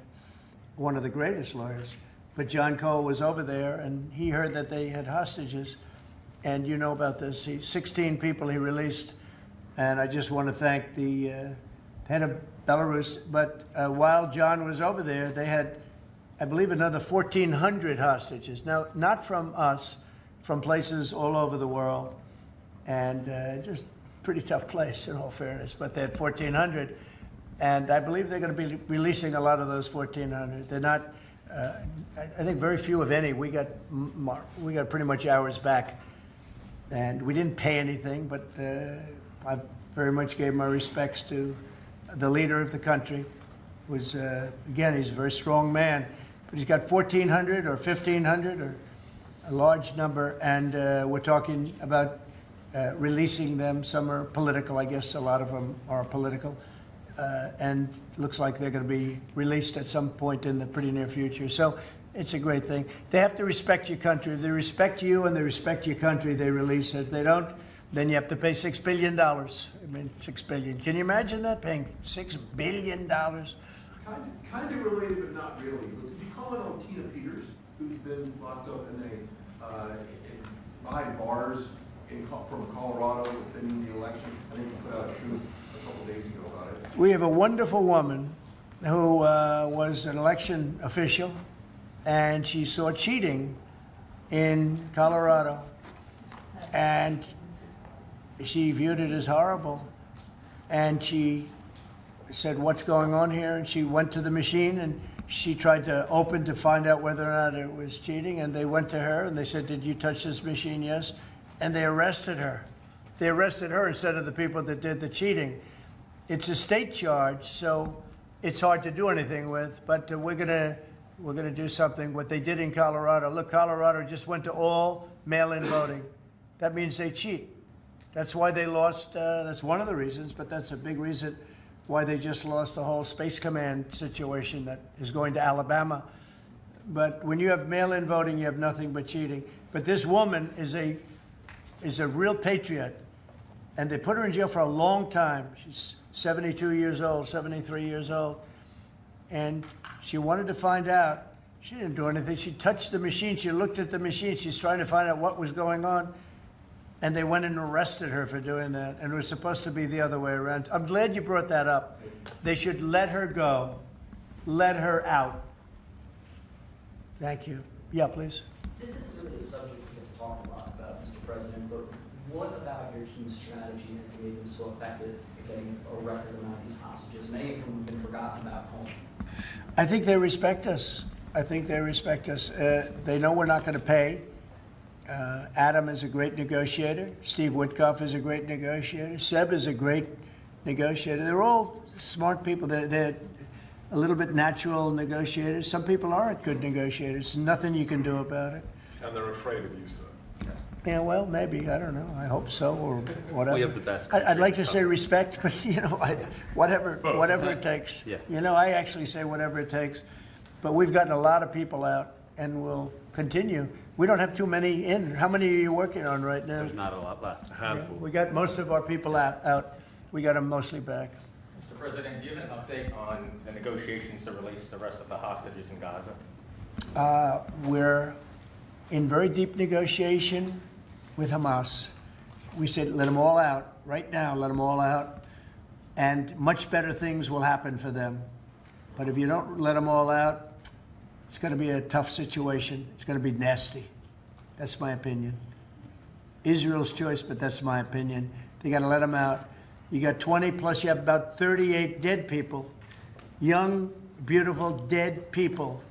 one of the greatest lawyers. But John Cole was over there, and he heard that they had hostages. And you know about this. 16 people he released. And I just want to thank the head of Belarus. But while John was over there, they had, I believe, another 1,400 hostages. Now, not from us, from places all over the world. And just pretty tough place, in all fairness. But they had 1,400. And I believe they're going to be releasing a lot of those 1,400. They're not... I think very few, if any. We got pretty much ours back, and we didn't pay anything. But I very much gave my respects to the leader of the country. Was again, he's a very strong man, but he's got 1,400 or 1,500 or a large number, and we're talking about releasing them. Some are political, I guess. A lot of them are political. And looks like they're going to be released at some point in the pretty near future. So it's a great thing. They have to respect your country. If they respect you and they respect your country, they release it. If they don't, then you have to pay $6 billion. I mean, $6 billion. Can you imagine that, paying $6 billion? Kind of related, but not really. Could you comment on Tina Peters, who's been locked up behind bars from Colorado defending the election? I think you put out a truth a couple days ago about it. We have a wonderful woman who was an election official, and she saw cheating in Colorado, and she viewed it as horrible, and she said, what's going on here? And she went to the machine, and She tried to open to find out whether or not it was cheating, and they went to her and they said, "Did you touch this machine?" Yes. And they arrested her. They arrested her instead of the people that did the cheating. It's a state charge, so it's hard to do anything with, but we're gonna do something. What they did in Colorado, look, Colorado just went to all mail-in voting. That means they cheat. That's why they lost, that's one of the reasons, but that's a big reason why they just lost the whole Space Command situation that is going to Alabama. But when you have mail-in voting, you have nothing but cheating. But this woman is a real patriot, and they put her in jail for a long time. She's 72 years old, 73 years old, and she wanted to find out. She didn't do anything. She touched the machine. She looked at the machine. She's trying to find out what was going on, and they went and arrested her for doing that, and it was supposed to be the other way around. I'm glad you brought that up. They should let her go, let her out. Thank you. Yeah, please. This isn't really a subject that gets talked a lot about, Mr. President, but what about your team's strategy has made them so effective at getting a record amount of these hostages, many of whom have been forgotten about home? I think they respect us. I think they respect us. They know we're not going to pay. Adam is a great negotiator. Steve Witkoff is a great negotiator. Seb is a great negotiator. They're all smart people. They're a little bit natural negotiators. Some people aren't good negotiators. Nothing you can do about it. And they're afraid of you, sir. Yeah, well, maybe. I don't know. I hope so, or whatever. We have the best I'd like to say respect, but whatever it takes. Yeah. I actually say whatever it takes. But we've gotten a lot of people out, and we'll continue. We don't have too many in. How many are you working on right now? There's not a lot left. A handful. Yeah, we got most of our people out. We got them mostly back. Mr. President, do you have an update on the negotiations to release the rest of the hostages in Gaza? We're in very deep negotiation with Hamas. We said, let them all out right now, let them all out, and much better things will happen for them. But if you don't let them all out, it's going to be a tough situation. It's going to be nasty. That's my opinion. Israel's choice, but that's my opinion. They got to let them out. You got 20, plus you have about 38 dead people, young, beautiful, dead people.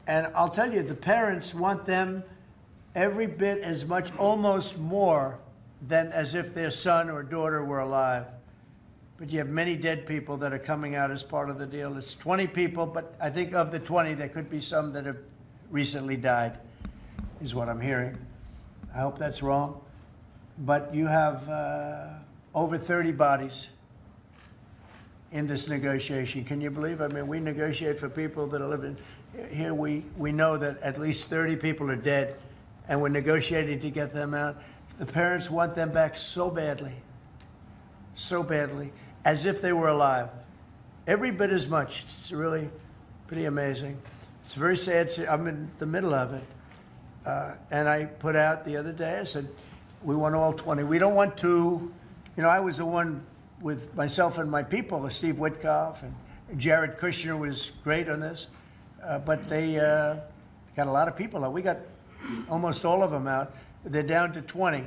And I'll tell you, the parents want them every bit as much, almost more, than as if their son or daughter were alive. But you have many dead people that are coming out as part of the deal. It's 20 people, but I think of the 20, there could be some that have recently died, is what I'm hearing. I hope that's wrong. But you have over 30 bodies in this negotiation. Can you believe? I mean, we negotiate for people that are living here. We know that at least 30 people are dead, and we're negotiating to get them out. The parents want them back so badly, as if they were alive. Every bit as much. It's really pretty amazing. It's very sad. I'm in the middle of it. And I put out the other day, I said, we want all 20. We don't want two. I was the one with myself and my people, Steve Witkoff, and Jared Kushner was great on this. But they got a lot of people out. We got almost all of them out. They're down to 20.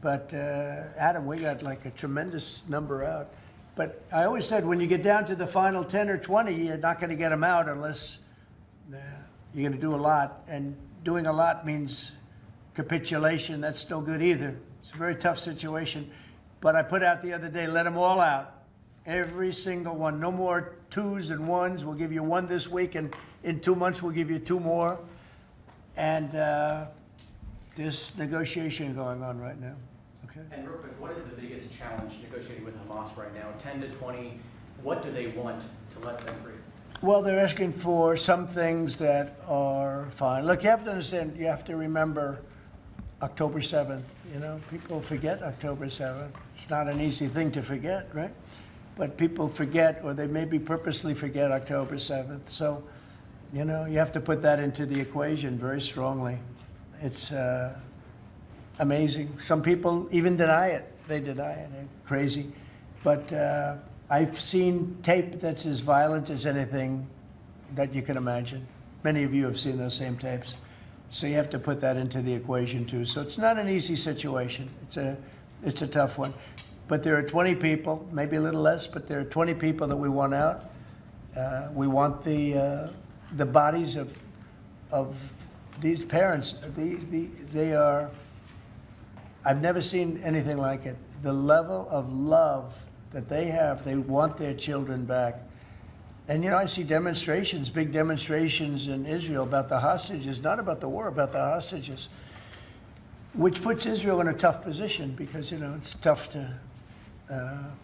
But Adam, we got like a tremendous number out. But I always said, when you get down to the final 10 or 20, you're not going to get them out unless you're going to do a lot. And doing a lot means capitulation. That's no good either. It's a very tough situation. But I put out the other day, let them all out. Every single one. No more twos and ones. We'll give you one this week, and in 2 months we'll give you two more. And there's negotiation going on right now. Okay. And real quick, what is the biggest challenge negotiating with Hamas right now? 10 to 20, what do they want to let them free? Well, they're asking for some things that are fine. Look, you have to understand, you have to remember October 7th. People forget October 7th. It's not an easy thing to forget, right? But people forget, or they maybe purposely forget October 7th. So, you have to put that into the equation very strongly. It's amazing. Some people even deny it. They deny it. They're crazy. But I've seen tape that's as violent as anything that you can imagine. Many of you have seen those same tapes. So you have to put that into the equation too. So it's not an easy situation. It's a tough one. But there are 20 people, maybe a little less, but there are 20 people that we want out. We want the bodies of these parents. They are, I've never seen anything like it. The level of love that they have, they want their children back. And you know, I see demonstrations, big demonstrations in Israel about the hostages, not about the war, about the hostages, which puts Israel in a tough position because, you know, it's tough to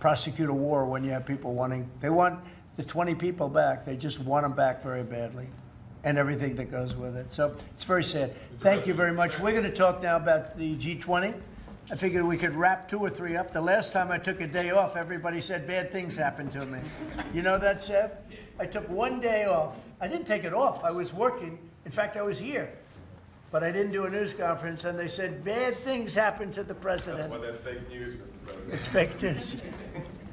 prosecute a war when you have people they want the 20 people back. They just want them back very badly and everything that goes with it. So it's very sad. Thank you very much. We're going to talk now about the G20. I figured we could wrap 2 or 3 up. The last time I took a day off, everybody said bad things happened to me. You know that, Seb? I took 1 day off. I didn't take it off. I was working. In fact, I was here. But I didn't do a news conference, and they said bad things happened to the president. That's why they're fake news, Mr. President. It's fake news.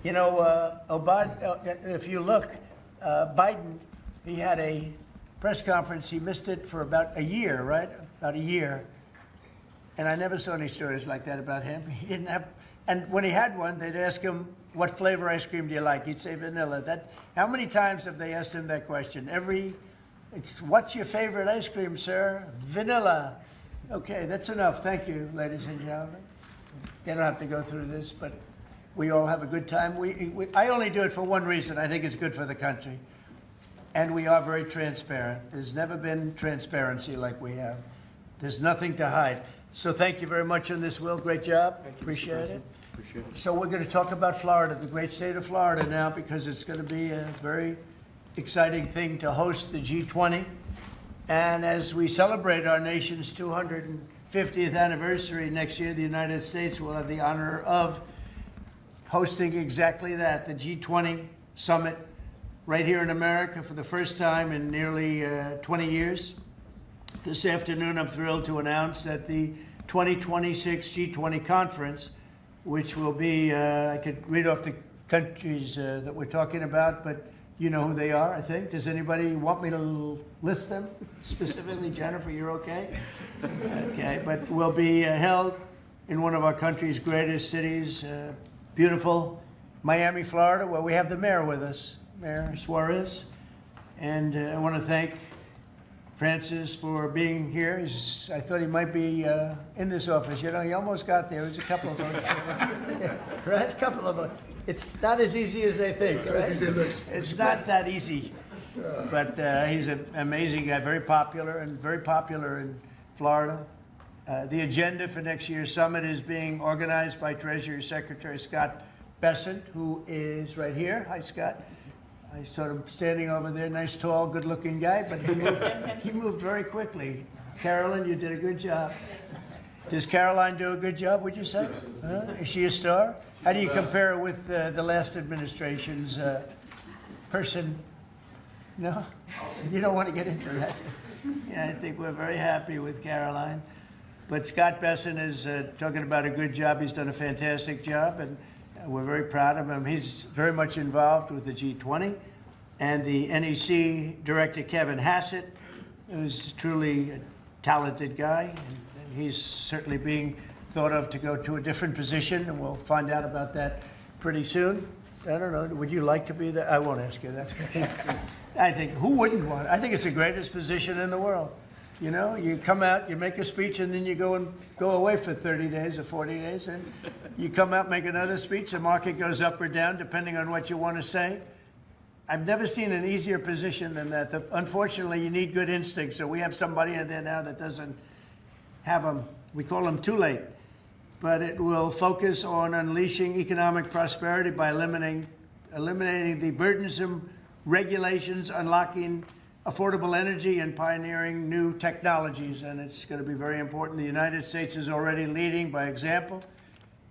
You know, if you look, Biden, he had a press conference. He missed it for about a year, right? About a year. And I never saw any stories like that about him. He didn't have, and when he had one, they'd ask him, what flavor ice cream do you like? He'd say vanilla. How many times have they asked him that question? What's your favorite ice cream, sir? Vanilla. Okay, that's enough. Thank you, ladies and gentlemen. They don't have to go through this, but we all have a good time. I only do it for one reason. I think it's good for the country. And we are very transparent. There's never been transparency like we have. There's nothing to hide. So thank you very much on this, Will. Great job. Appreciate it. Appreciate it. So we're going to talk about Florida, the great state of Florida now, because it's going to be a very exciting thing to host the G20. And as we celebrate our nation's 250th anniversary next year, the United States will have the honor of hosting exactly that, the G20 summit right here in America for the first time in nearly 20 years. This afternoon, I'm thrilled to announce that the 2026 G20 conference, which will be, I could read off the countries that we're talking about, but you know who they are, I think. Does anybody want me to list them specifically? Jennifer, you're okay? Okay, but will be held in one of our country's greatest cities, beautiful Miami, Florida, where we have the mayor with us, Mayor Suarez. And I want to thank Francis for being here. I thought he might be in this office. You know, he almost got there. There's a couple of votes. Right? A couple of votes. It's not as easy as they think, right? It's not that easy. But he's an amazing guy, very popular in Florida. The agenda for next year's summit is being organized by Treasury Secretary Scott Bessent, who is right here. Hi, Scott. I saw him standing over there, nice, tall, good-looking guy, but he moved very quickly. Carolyn, you did a good job. Does Caroline do a good job, would you say? Is she a star? How do you compare her with the last administration's person? No? You don't want to get into that? Yeah, I think we're very happy with Caroline. But Scott Bessent is talking about a good job. He's done a fantastic job, and we're very proud of him. He's very much involved with the G20. And the NEC director, Kevin Hassett, who's truly a talented guy. And he's certainly being thought of to go to a different position, and we'll find out about that pretty soon. I don't know, would you like to be there? I won't ask you that. I think, who wouldn't want it? I think it's the greatest position in the world. You know, you come out, you make a speech, and then you go away for 30 days or 40 days, and you come out, make another speech, the market goes up or down, depending on what you want to say. I've never seen an easier position than that. Unfortunately, you need good instincts, so we have somebody in there now that doesn't have them. We call them too late. But it will focus on unleashing economic prosperity by eliminating the burdensome regulations, unlocking affordable energy, and pioneering new technologies. And it's going to be very important. The United States is already leading by example,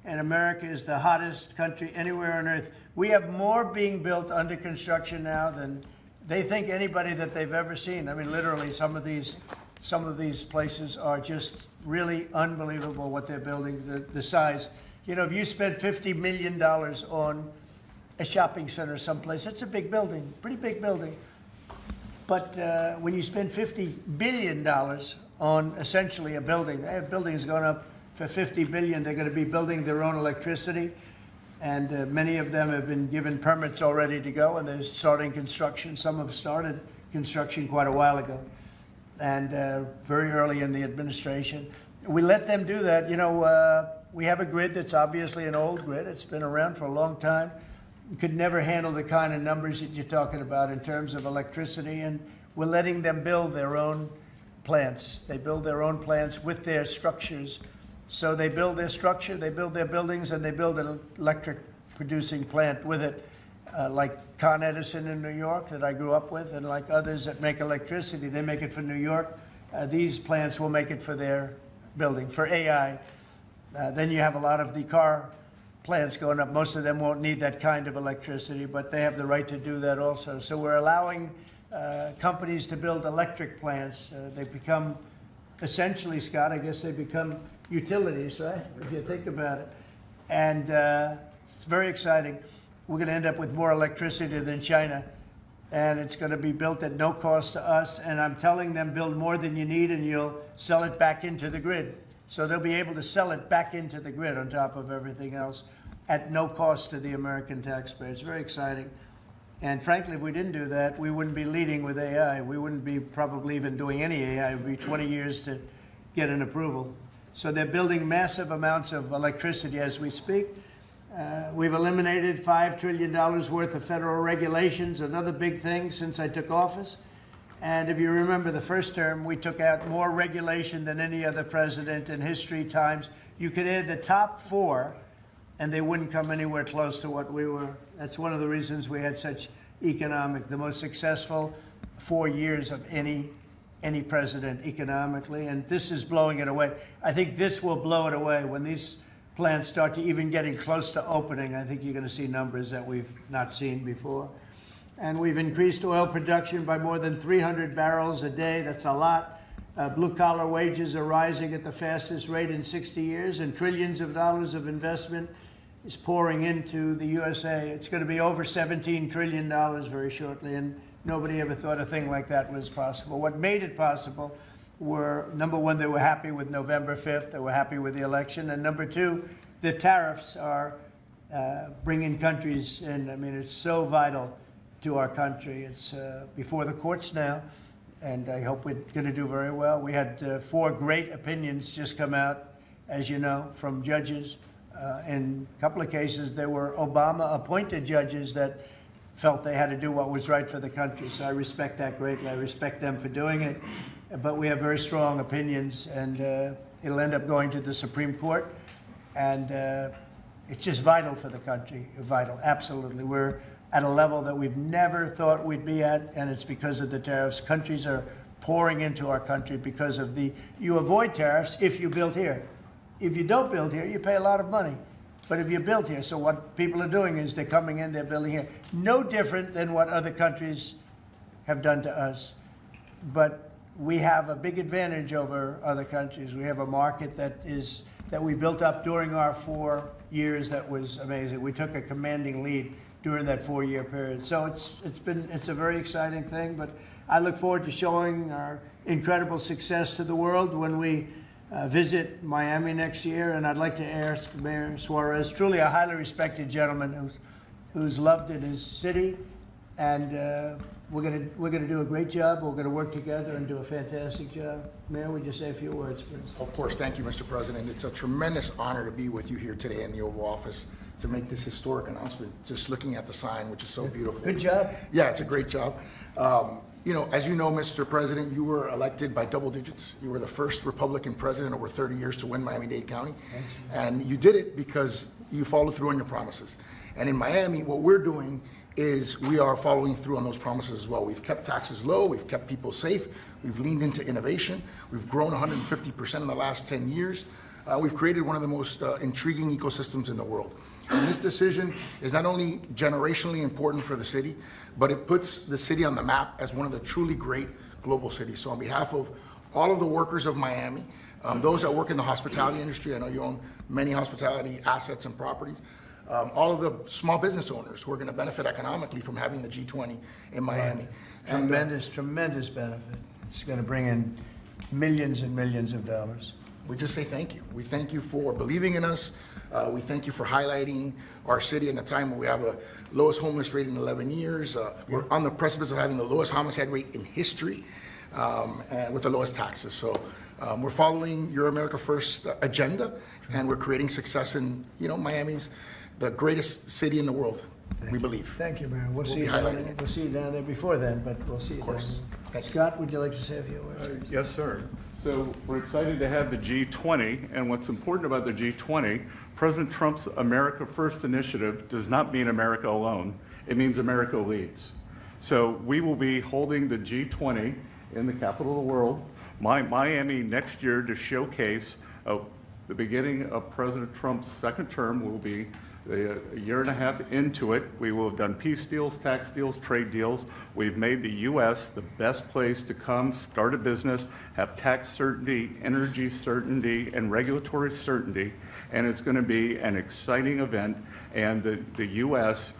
and America is the hottest country anywhere on earth. We have more being built under construction now than they think anybody that they've ever seen. I mean, literally, some of these places are just really unbelievable what they're building, the size. You know, if you spend $50 million on a shopping center someplace, that's a big building, pretty big building. But when you spend $50 billion on essentially a building, they have buildings going up for $50 billion. They're going to be building their own electricity. And many of them have been given permits already to go, and they're starting construction. Some have started construction quite a while ago, and very early in the administration. We let them do that. You know, we have a grid that's obviously an old grid. It's been around for a long time. We could never handle the kind of numbers that you're talking about in terms of electricity, and we're letting them build their own plants. They build their own plants with their structures. So they build their structure, they build their buildings, and they build an electric producing plant with it, like Con Edison in New York that I grew up with, and like others that make electricity. They make it for New York. These plants will make it for their building, for AI. Then you have a lot of the car plants going up. Most of them won't need that kind of electricity, but they have the right to do that also. So we're allowing companies to build electric plants. They become, essentially, Scott, I guess they become utilities, right? If you think about it. And it's very exciting. We're going to end up with more electricity than China, and it's going to be built at no cost to us. And I'm telling them, build more than you need, and you'll sell it back into the grid. So they'll be able to sell it back into the grid on top of everything else at no cost to the American taxpayer. It's very exciting. And frankly, if we didn't do that, we wouldn't be leading with AI. We wouldn't be probably even doing any AI. It would be 20 years to get an approval. So they're building massive amounts of electricity as we speak. We've eliminated $5 trillion worth of federal regulations, another big thing since I took office. And if you remember the first term, we took out more regulation than any other president in history times. You could add the top 4, and they wouldn't come anywhere close to what we were. That's one of the reasons we had such the most successful 4 years of any president economically, and this is blowing it away. I think this will blow it away. When these plants start to even getting close to opening, I think you're going to see numbers that we've not seen before. And we've increased oil production by more than 300 barrels a day. That's a lot. Blue-collar wages are rising at the fastest rate in 60 years, and trillions of dollars of investment is pouring into the USA. It's going to be over $17 trillion very shortly, and nobody ever thought a thing like that was possible. What made it possible were, number one, they were happy with November 5th. They were happy with the election. And number two, the tariffs are bringing countries in. I mean, it's so vital to our country. It's before the courts now, and I hope we're going to do very well. We had 4 great opinions just come out, as you know, from judges. In a couple of cases, there were Obama-appointed judges that felt they had to do what was right for the country. So I respect that greatly. I respect them for doing it. But we have very strong opinions, and it'll end up going to the Supreme Court. And it's just vital for the country, vital, absolutely. We're at a level that we've never thought we'd be at, and it's because of the tariffs. Countries are pouring into our country because of you avoid tariffs if you build here. If you don't build here, you pay a lot of money. But if you build here, so what people are doing is they're coming in, they're building here. No different than what other countries have done to us. But we have a big advantage over other countries. We have a market that we built up during our 4 years that was amazing. We took a commanding lead during that 4-year period. So it's a very exciting thing, but I look forward to showing our incredible success to the world when we visit Miami next year. And I'd like to ask Mayor Suarez, truly a highly respected gentleman who's loved in his city, and we're gonna do a great job. We're gonna work together and do a fantastic job. Mayor, would you say a few words, please? Of course. Thank you, Mr. President. It's a tremendous honor to be with you here today in the Oval Office to make this historic announcement, just looking at the sign, which is so beautiful. Good job. Yeah, it's a great job. You know, as you know, Mr. President, you were elected by double digits. You were the first Republican president over 30 years to win Miami-Dade County. And you did it because you followed through on your promises. And in Miami, what we're doing is we are following through on those promises as well. We've kept taxes low, we've kept people safe, we've leaned into innovation, we've grown 150% in the last 10 years. We've created one of the most intriguing ecosystems in the world. And this decision is not only generationally important for the city, but it puts the city on the map as one of the truly great global cities. So on behalf of all of the workers of Miami, those that work in the hospitality industry, I know you own many hospitality assets and properties, all of the small business owners who are going to benefit economically from having the G20 in Miami. Tremendous benefit. It's going to bring in millions and millions of dollars. we just say thank you. We thank you for believing in us. We thank you for highlighting our city in a time when we have the lowest homeless rate in 11 years. We're on the precipice of having the lowest homicide rate in history, and with the lowest taxes. So we're following your America First agenda, and we're creating success in, Miami's the greatest city in the world, we believe. Thank you, Mayor. We'll see be you down highlighting there. it. We'll see you down there before then, but we'll see you down course. there. Thank you. Scott, would you like to say a few words? Yes, sir. So we're excited to have the G20, and what's important about the G20, President Trump's America First initiative does not mean America alone. It means America leads. So we will be holding the G20 in the capital of the world, Miami, next year, to showcase the beginning of President Trump's second term. Will be a year and a half into it. We will have done peace deals, tax deals, trade deals. We've made the U.S. the best place to come, start a business, have tax certainty, energy certainty, and regulatory certainty. And it's going to be an exciting event. And the U.S.,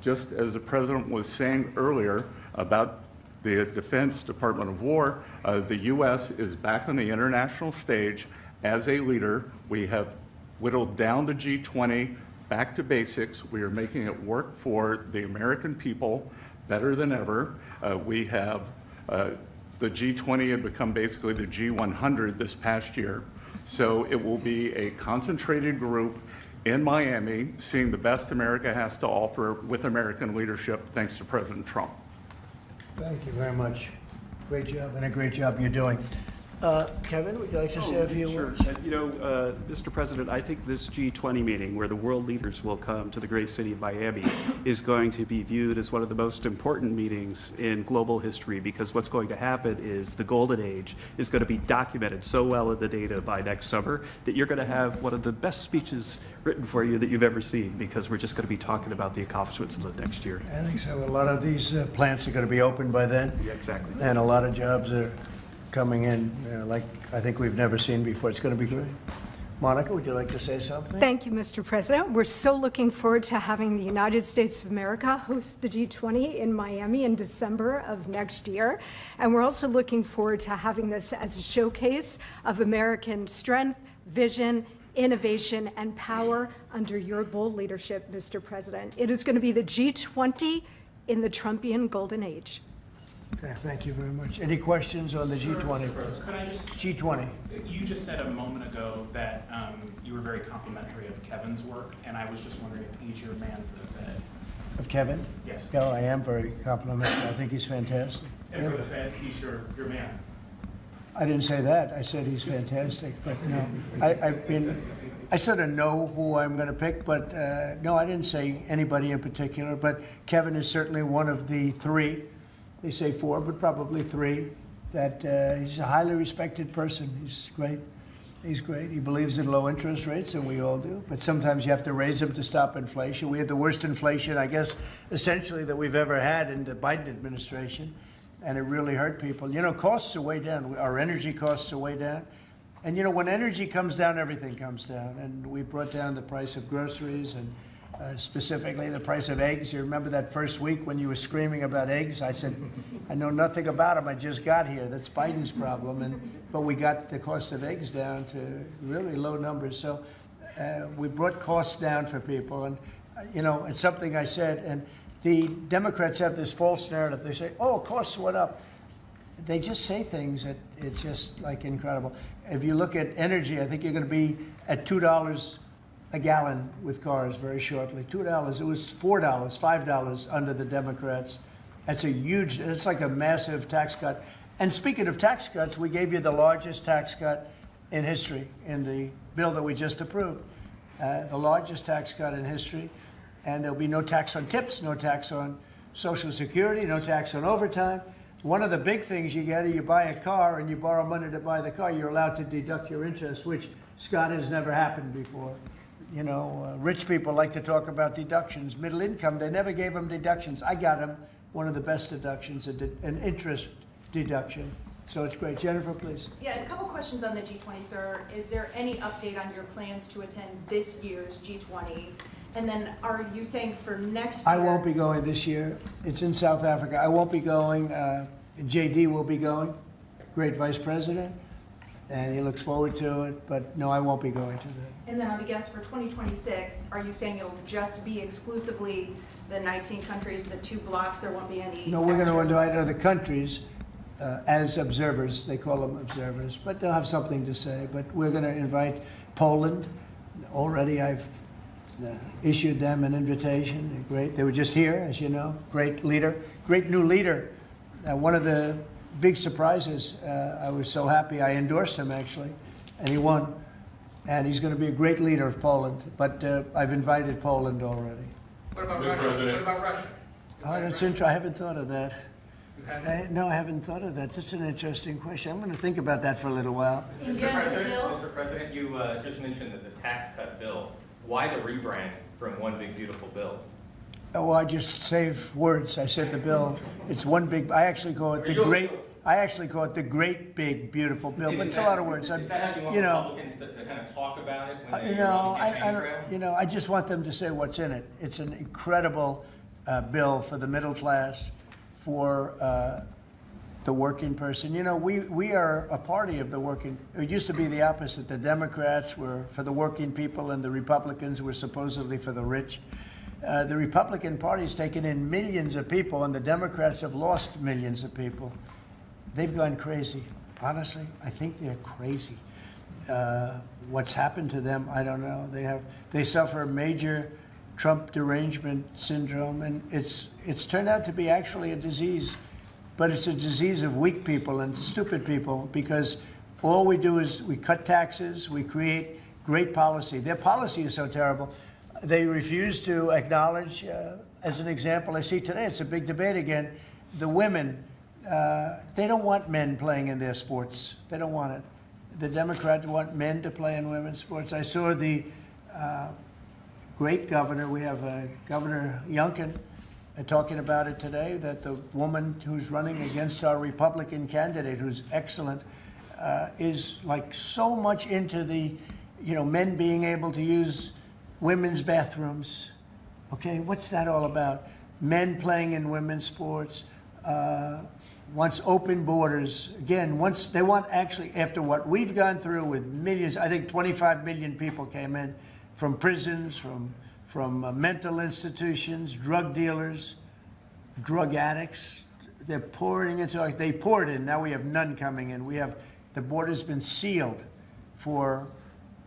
just as the President was saying earlier about the Defense Department of War, the U.S. is back on the international stage as a leader. We have whittled down the G20 back to basics. We are making it work for the American people better than ever. We have the G20 had become basically the G100 this past year. So it will be a concentrated group in Miami seeing the best America has to offer with American leadership, thanks to President Trump. Thank you very much. Great job, and a great job you're doing. Kevin, would you like to say a few words? Mr. President, I think this G20 meeting, where the world leaders will come to the great city of Miami, is going to be viewed as one of the most important meetings in global history, because what's going to happen is the golden age is going to be documented so well in the data by next summer that you're going to have one of the best speeches written for you that you've ever seen, because we're just going to be talking about the accomplishments of the next year. I think so. A lot of these plants are going to be open by then. Yeah, exactly. And a lot of jobs are coming in, like I think we've never seen before. It's going to be great. Monica, would you like to say something? Thank you, Mr. President. We're so looking forward to having the United States of America host the G20 in Miami in December of next year. And we're also looking forward to having this as a showcase of American strength, vision, innovation, and power under your bold leadership, Mr. President. It is going to be the G20 in the Trumpian golden age. Okay, thank you very much. Any questions on the G20? Could I just? G20. You just said a moment ago that you were very complimentary of Kevin's work, and I was just wondering if he's your man for the Fed. Of Kevin? Yes. No, I am very complimentary. I think he's fantastic. And for the Fed, he's your man. I didn't say that. I said he's fantastic, but no. I sort of know who I'm going to pick, but no, I didn't say anybody in particular. But Kevin is certainly one of the three. They say four, but probably three. That he's a highly respected person. He's great. He's great. He believes in low interest rates, and we all do. But sometimes you have to raise them to stop inflation. We had the worst inflation, I guess, essentially that we've ever had in the Biden administration, and it really hurt people. Costs are way down. Our energy costs are way down. And when energy comes down, everything comes down. And we brought down the price of groceries and specifically the price of eggs. You remember that first week when you were screaming about eggs? I said, I know nothing about them. I just got here. That's Biden's problem. But we got the cost of eggs down to really low numbers. So we brought costs down for people. And, it's something I said. And the Democrats have this false narrative. They say, oh, costs went up. They just say things that it's just like incredible. If you look at energy, I think you're going to be at $2 a gallon with cars very shortly. $2. It was $4, $5 under the Democrats. It's like a massive tax cut. And speaking of tax cuts, we gave you the largest tax cut in history in the bill that we just approved. The largest tax cut in history. And there'll be no tax on tips, no tax on Social Security, no tax on overtime. One of the big things you get is you buy a car and you borrow money to buy the car, you're allowed to deduct your interest, which, Scott, has never happened before. Rich people like to talk about deductions. Middle income, they never gave them deductions. I got them. One of the best deductions, an interest deduction. So it's great. Jennifer, please. Yeah, a couple questions on the G20, sir. Is there any update on your plans to attend this year's G20? And then are you saying for next year? I won't be going this year. It's in South Africa. I won't be going. JD will be going. Great vice president. and he looks forward to it, but no, I won't be going to that. And then on the guest for 2026, are you saying it'll just be exclusively the 19 countries, the 2 blocks, there won't be any? No, we're going to extra? invite other countries as observers. They call them observers, but they'll have something to say. But we're going to invite Poland. Already I've issued them an invitation. They're great. They were just here, as you know. Great leader, great new leader. One of the big surprises, I was so happy. I endorsed him, actually, and he won. And he's going to be a great leader of Poland. But I've invited Poland already. What about Mr. Russia? President. What about Russia? Oh, that's interesting. I haven't thought of that. You haven't? No, I haven't thought of that. That's an interesting question. I'm going to think about that for a little while. India and Brazil? Mr. President, you just mentioned that the tax cut bill. Why the rebrand from one big beautiful bill? Oh, I just save words. I said the bill. It's one big. I actually call it the great. I actually call it the great big beautiful bill. But it's a lot of words. Is that how you want Republicans to kind of talk about it when they No, on the campaign I trail? don't. I just want them to say what's in it. It's an incredible bill for the middle class, for the working person. We are a party of the working. It used to be the opposite. The Democrats were for the working people, and the Republicans were supposedly for the rich. The Republican Party's taken in millions of people, and the Democrats have lost millions of people. They've gone crazy. Honestly, I think they're crazy. What's happened to them, I don't know. They suffer major Trump derangement syndrome, and it's turned out to be actually a disease, but it's a disease of weak people and stupid people, because all we do is we cut taxes, we create great policy. Their policy is so terrible. They refuse to acknowledge, as an example, I see today, it's a big debate again, the women. They don't want men playing in their sports. They don't want it. The Democrats want men to play in women's sports. I saw the great governor, we have Governor Youngkin, talking about it today, that the woman who's running against our Republican candidate, who's excellent, is like so much into the, men being able to use women's bathrooms. Okay, what's that all about? Men playing in women's sports. Wants open borders. Again, once they want, actually, after what we've gone through with millions, I think 25 million people came in from prisons, from mental institutions, drug dealers, drug addicts. They're pouring into, they poured in, now we have none coming in. The border's been sealed for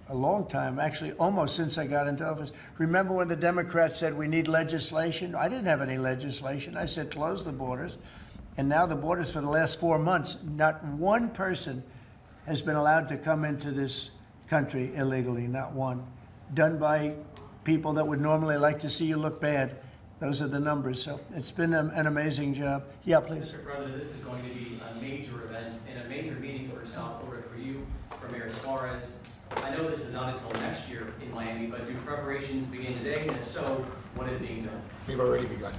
a long time, actually almost since I got into office. Remember when the Democrats said we need legislation? I didn't have any legislation. I said close the borders. And now the borders, for the last 4 months, not one person has been allowed to come into this country illegally, not one. Done by people that would normally like to see you look bad. Those are the numbers. So it's been an amazing job. Yeah, please. Mr. President, this is going to be a major event and a major meeting for South Florida, for you, for Mayor Suarez. I know this is not until next year in Miami, but do preparations begin today? And if so, what is being done? They've already begun.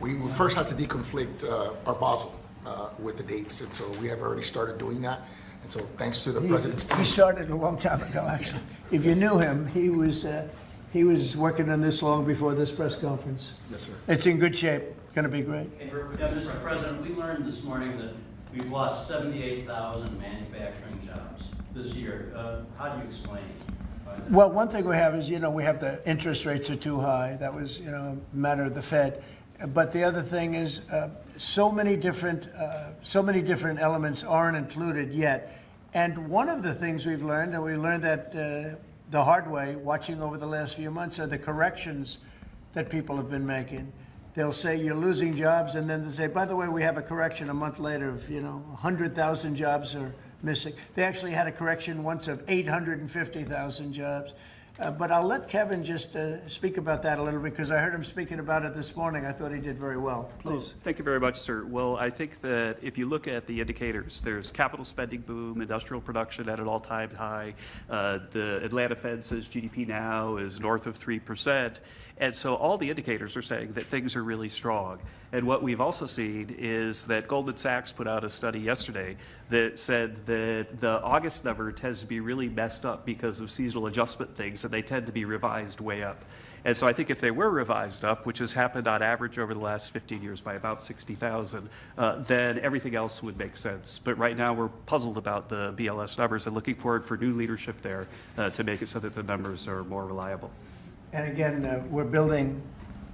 We first had to deconflict our Basel with the dates, and so we have already started doing that. And so thanks to the president's team. He started a long time ago, actually. If you knew him, he was working on this long before this press conference. Yes, sir. It's in good shape. Going to be great. Mr. President, we learned this morning that we've lost 78,000 manufacturing jobs this year. How do you explain it? Well, one thing we have is, we have the interest rates are too high. That was, a matter of the Fed. But the other thing is, so many different elements aren't included yet. And one of the things we've learned, and we learned that the hard way, watching over the last few months, are the corrections that people have been making. They'll say you're losing jobs, and then they'll say, by the way, we have a correction a month later of, 100,000 jobs are missing. They actually had a correction once of 850,000 jobs. But I'll let Kevin just speak about that a little bit, because I heard him speaking about it this morning. I thought he did very well. Please. Thank you very much, sir. Well, I think that if you look at the indicators, there's capital spending boom, industrial production at an all-time high. The Atlanta Fed says GDP now is north of 3%. And so all the indicators are saying that things are really strong. And what we've also seen is that Goldman Sachs put out a study yesterday that said that the August number tends to be really messed up because of seasonal adjustment things, and they tend to be revised way up. And so I think if they were revised up, which has happened on average over the last 15 years by about 60,000, then everything else would make sense. But right now we're puzzled about the BLS numbers and looking forward for new leadership there to make it so that the numbers are more reliable. And again, we're building,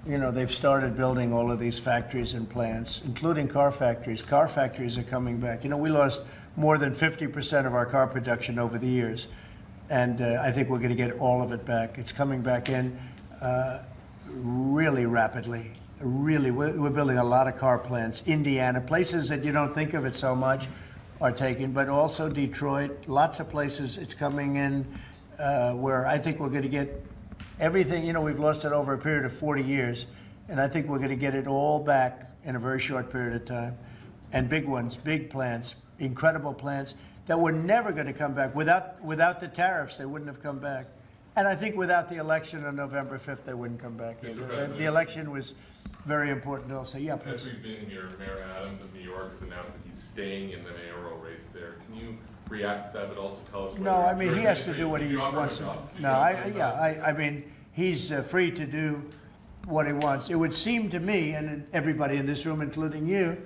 they've started building all of these factories and plants, including car factories. Car factories are coming back. We lost more than 50% of our car production over the years. And I think we're going to get all of it back. It's coming back in really rapidly. Really, we're building a lot of car plants. Indiana, places that you don't think of it so much are taken, but also Detroit, lots of places it's coming in where I think we're going to get everything. We've lost it over a period of 40 years, and I think we're going to get it all back in a very short period of time. And big ones, big plants, incredible plants that were never going to come back. Without the tariffs, they wouldn't have come back. And I think without the election on November 5th, they wouldn't come back either. The election was very important also. Yeah, please. As we've been here, Mayor Adams of New York has announced that he's staying in the mayoral race there. Can you react to that, but also tell us? No, I mean, he has to do what he wants. No, I mean, he's free to do what he wants. It would seem to me, and everybody in this room, including you,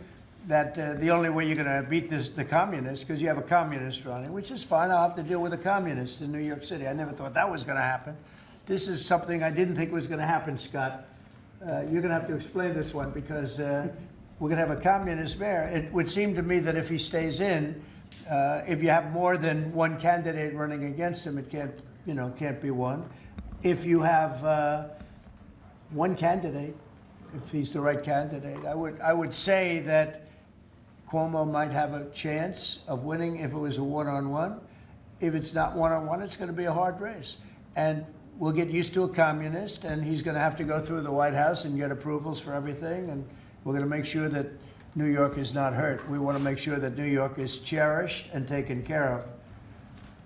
that the only way you're going to beat the communists, because you have a communist running, which is fine. I'll have to deal with a communist in New York City. I never thought that was going to happen. This is something I didn't think was going to happen, Scott. You're going to have to explain this one, because we're going to have a communist mayor. It would seem to me that if he stays in, if you have more than one candidate running against him, it can't be one. If you have one candidate, if he's the right candidate, I would say that Cuomo might have a chance of winning if it was a one-on-one. If it's not one-on-one, it's going to be a hard race. And we'll get used to a communist, and he's going to have to go through the White House and get approvals for everything. And we're going to make sure that New York is not hurt. We want to make sure that New York is cherished and taken care of.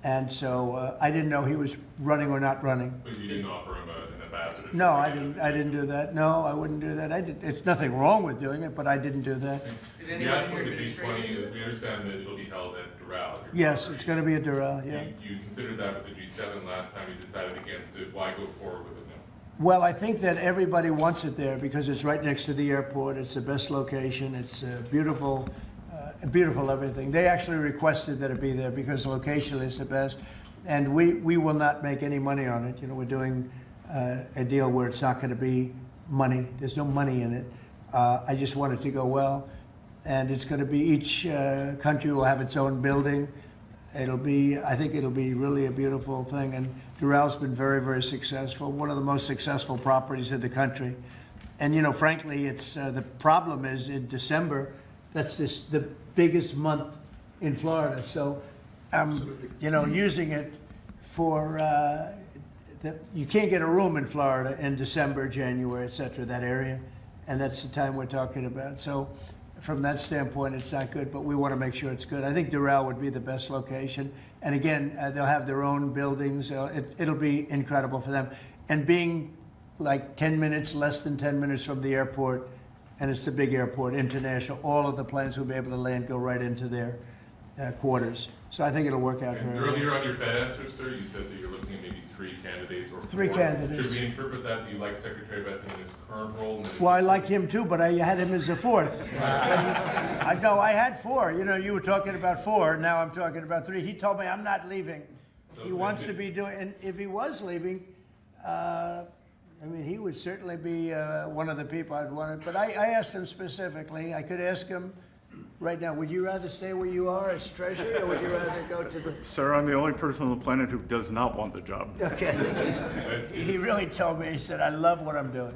And so I didn't know he was running or not running. But you didn't offer him an ambassador? No, I didn't do that. No, I wouldn't do that. It's nothing wrong with doing it, but I didn't do that. We asked for the G20. We understand that it'll be held at Doral. Yes, it's going to be a Doral, yeah. You considered that with the G7 last time. You decided against it. Why go forward with it now? Well, I think that everybody wants it there because it's right next to the airport. It's the best location. It's beautiful everything. They actually requested that it be there because locationally it's the best. And we will not make any money on it. We're doing a deal where it's not going to be money. There's no money in it. I just want it to go well. And it's going to be, each country will have its own building. I think it'll be really a beautiful thing. And Doral's been very, very successful. One of the most successful properties in the country. And frankly, it's the problem is in December, that's the biggest month in Florida. So using it for, you can't get a room in Florida in December, January, et cetera, that area. And that's the time we're talking about. So from that standpoint, it's not good, but we want to make sure it's good. I think Doral would be the best location. And again, they'll have their own buildings. It'll be incredible for them. And being like 10 minutes, less than 10 minutes from the airport, and it's a big airport, international, all of the planes will be able to land, go right into their quarters. So I think it'll work out very well. Earlier on your Fed answer, sir, you said that you're looking at maybe 3 candidates or 4. 3 candidates. Should we interpret that you like Secretary Bessent in his current role? Well, I like him too, but I had him as a 4th. I had 4. You were talking about 4. Now I'm talking about 3. He told me I'm not leaving. So he wants to be doing, and if he was leaving, he would certainly be one of the people I'd want. But I asked him specifically. I could ask him right now, would you rather stay where you are as treasurer, or would you rather go to the... Sir, I'm the only person on the planet who does not want the job. Okay. He really told me, he said, I love what I'm doing.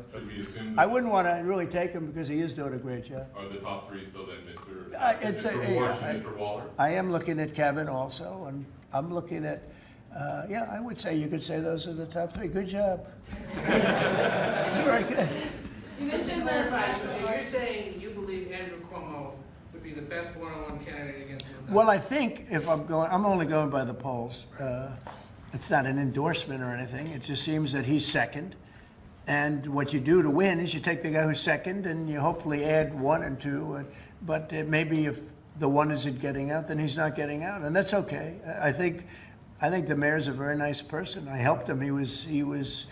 I wouldn't want to really take him because he is doing a great job. Are the top 3 still then Mr. Walsh and Mr. Waller? I am looking at Kevin also, and I'm looking at, I would say you could say those are the top 3. Good job. It's very good. Just to clarify, so you're saying you believe Andrew Cuomo would be the best one-on-one candidate against him? Well, I think if I'm only going by the polls. It's not an endorsement or anything. It just seems that he's second. And what you do to win is you take the guy who's second and you hopefully add 1 and 2. But maybe if the 1 isn't getting out, then he's not getting out. And that's okay. I think the mayor's a very nice person. I helped him. He was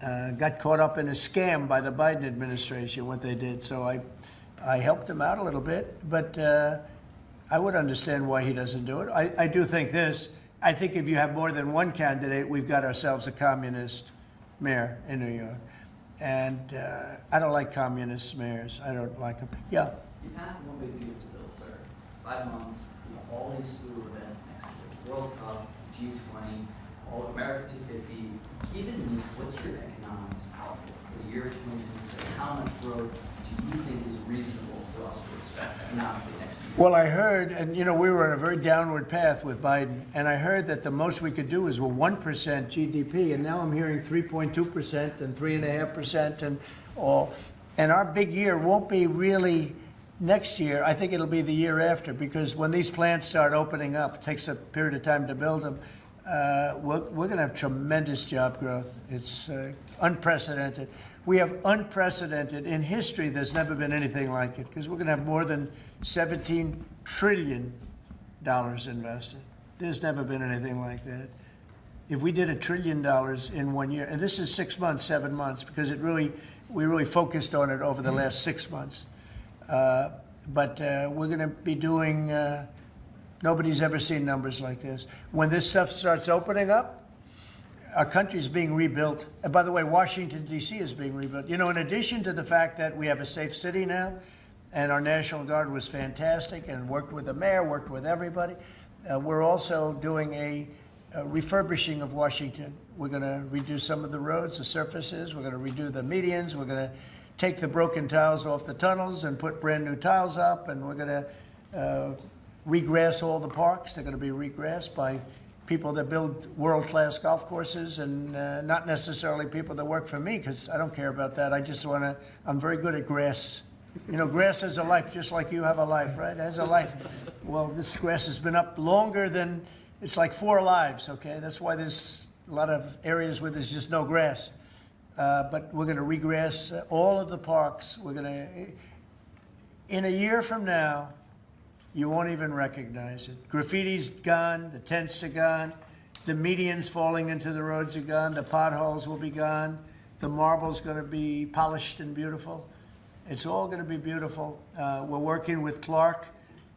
got caught up in a scam by the Biden administration, what they did. So I helped him out a little bit, but I would understand why he doesn't do it. I do think this. I think if you have more than one candidate, we've got ourselves a communist mayor in New York. And I don't like communist mayors. I don't like them. Yeah. You passed the One Big Beautiful Bill, sir. 5 months, you know, all these slew of events next year. World Cup, G20, all America 250. Given these, what's your economic outlook for the year 2026? How much growth do you think is reasonable for us to expect economically next year? Well, I heard, and you know, we were on a very downward path with Biden, and I heard that the most we could do is 1% GDP, and now I'm hearing 3.2% and 3.5% and all. And our big year won't be really next year. I think it'll be the year after, because when these plants start opening up, it takes a period of time to build them. We're going to have tremendous job growth. It's unprecedented. We have unprecedented in history. There's never been anything like it, because we're going to have more than $17 trillion invested. There's never been anything like that. If we did $1 trillion in 1 year, and this is 6 months, 7 months, because we really focused on it over the last 6 months. But we're going to be doing. Nobody's ever seen numbers like this. When this stuff starts opening up, our country's being rebuilt. And by the way, Washington, D.C. is being rebuilt. You know, in addition to the fact that we have a safe city now, and our National Guard was fantastic and worked with the mayor, worked with everybody, we're also doing a refurbishing of Washington. We're going to redo some of the roads, the surfaces. We're going to redo the medians. We're going to take the broken tiles off the tunnels and put brand new tiles up. And we're going to regrass all the parks. They're going to be regrassed by people that build world-class golf courses, and not necessarily people that work for me, because I don't care about that. I just want to, I'm very good at grass. You know, grass has a life, just like you have a life, right? It has a life. Well, this grass has been up longer than, it's like 4 lives, okay? That's why there's a lot of areas where there's just no grass. But we're going to regrass all of the parks. We're going to, in a year from now, you won't even recognize it. Graffiti's gone, the tents are gone, the medians falling into the roads are gone, the potholes will be gone, the marble's going to be polished and beautiful. It's all going to be beautiful. We're working with Clark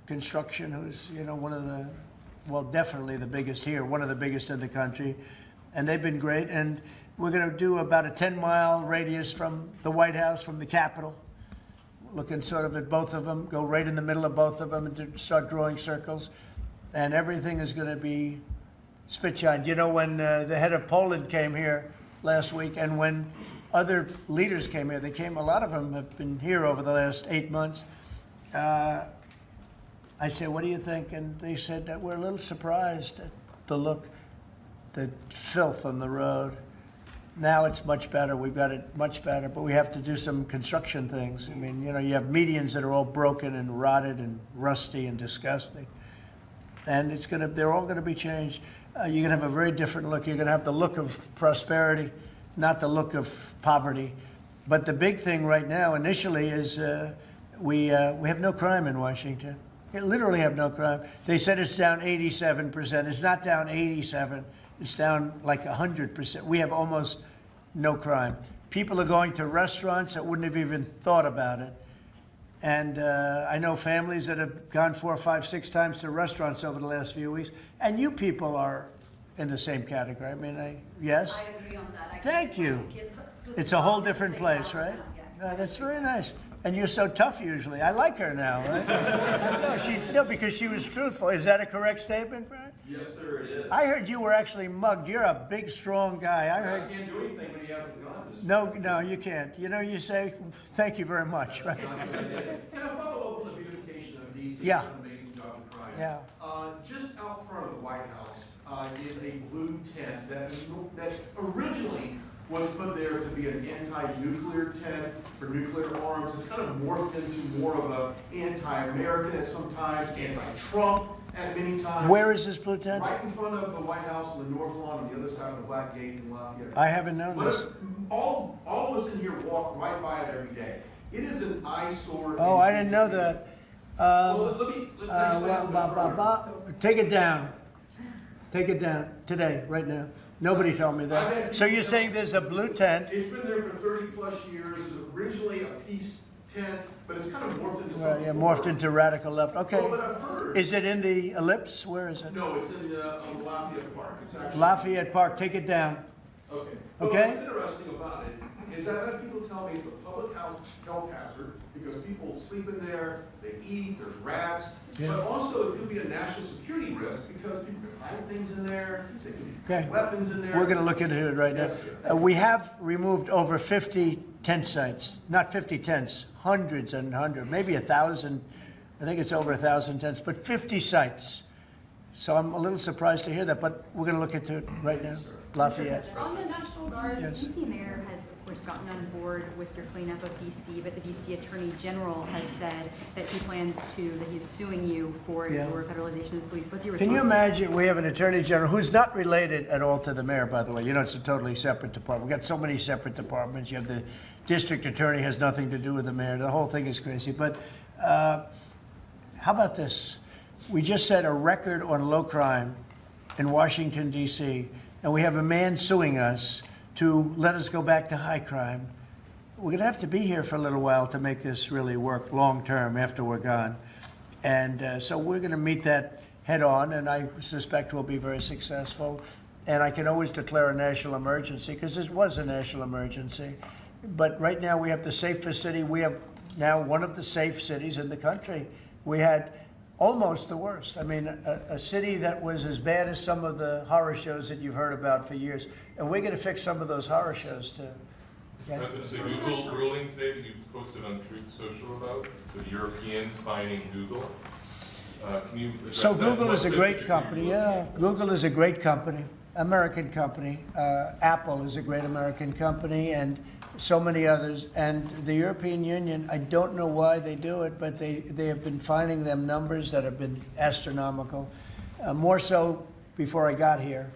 Construction, who's, you know, one of the, well, definitely the biggest here, one of the biggest in the country, and they've been great. And we're going to do about a 10-mile radius from the White House, from the Capitol, looking sort of at both of them, go right in the middle of both of them and start drawing circles. And everything is going to be spit-shined. You know, when the head of Poland came here last week, and when other leaders came here, they came, a lot of them have been here over the last 8 months. I said, what do you think? And they said that we're a little surprised at the look, the filth on the road. Now it's much better. We've got it much better, but we have to do some construction things. I mean, you know, you have medians that are all broken and rotted and rusty and disgusting. And it's going to, they're all going to be changed. You're going to have a very different look. You're going to have the look of prosperity, not the look of poverty. But the big thing right now, initially, is we have no crime in Washington. We literally have no crime. They said it's down 87%. It's not down 87. It's down like 100%. We have almost no crime. People are going to restaurants that wouldn't have even thought about it. And I know families that have gone 4, 5, 6 times to restaurants over the last few weeks. And you people are in the same category. I mean, yes? I agree on that. Thank you. It's a whole different place, right? That's very nice. And you're so tough usually. I like her now, right? No, because she was truthful. Is that a correct statement, Brian? Yes, sir, it is. I heard you were actually mugged. You're a big, strong guy. I heard. I can't do anything when you have a gun. No, you can't. You know, you say, thank you very much, right? Can I follow up on the beautification of D.C.? Yeah. An amazing job of pride. Yeah. Just out front of the White House is a blue tent that originally was put there to be an anti-nuclear tent for nuclear arms. It's kind of morphed into more of an anti-American at some times, anti-Trump at many times. Where is this blue tent? Right in front of the White House on the North Lawn, on the other side of the Black Gate in Lafayette. I haven't known this. All of us in here walk right by it every day. It is an eyesore. Oh, I didn't know that. Well, let me explain a little bit further. Take it down. Take it down today, right now. Nobody told me I've that. had So people you're tell- saying there's a blue tent? It's been there for 30-plus years. It was originally a peace tent, but it's kind of morphed into Well, something. yeah, more. morphed into radical left. Okay. Well, but I've heard. Is it in the ellipse? Where is it? No, it's in Lafayette Park. It's actually. Lafayette Park. Take it down. Okay. But Okay. what's interesting about it is that I've had people tell me it's a public health hazard because people sleep in there, they eat, there's rats. Yeah. But also it could be a national security risk because people can hide things in there, they can Okay. have weapons in there. We're going to look into it right now. Yes, sir. We have removed over 50 tent sites, not 50 tents, hundreds and hundreds, maybe 1,000. I think it's over 1,000 tents, but 50 sites. So I'm a little surprised to hear that, but we're going to look into it right now. Lafayette. On the National Guard, Yes. the DC mayor has, of course, gotten on board with your cleanup of DC, but the DC Attorney General has said that he plans to, that he's suing you for Yeah. your federalization of the police. What's your Can response? you imagine, we have an attorney general who's not related at all to the mayor, by the way. You know, it's a totally separate department. We've got so many separate departments. You have the district attorney has nothing to do with the mayor. The whole thing is crazy. But how about this? We just set a record on low crime in Washington, D.C., and we have a man suing us to let us go back to high crime. We're going to have to be here for a little while to make this really work long term after we're gone. And so we're going to meet that head on, and I suspect we'll be very successful. And I can always declare a national emergency because this was a national emergency. But right now we have the safest city. We have now one of the safe cities in the country. We had almost the worst. I mean, a city that was as bad as some of the horror shows that you've heard about for years. And we're going to fix some of those horror shows too. Okay? President, the Google ruling today that you posted on Truth Social about the Europeans fining Google. Can you address So that? Google What is a specific great are you company. looking Yeah, at? Google is a great company, American company. Apple is a great American company, and so many others. And the European Union, I don't know why they do it, but they have been finding them numbers that have been astronomical. More so before I got here.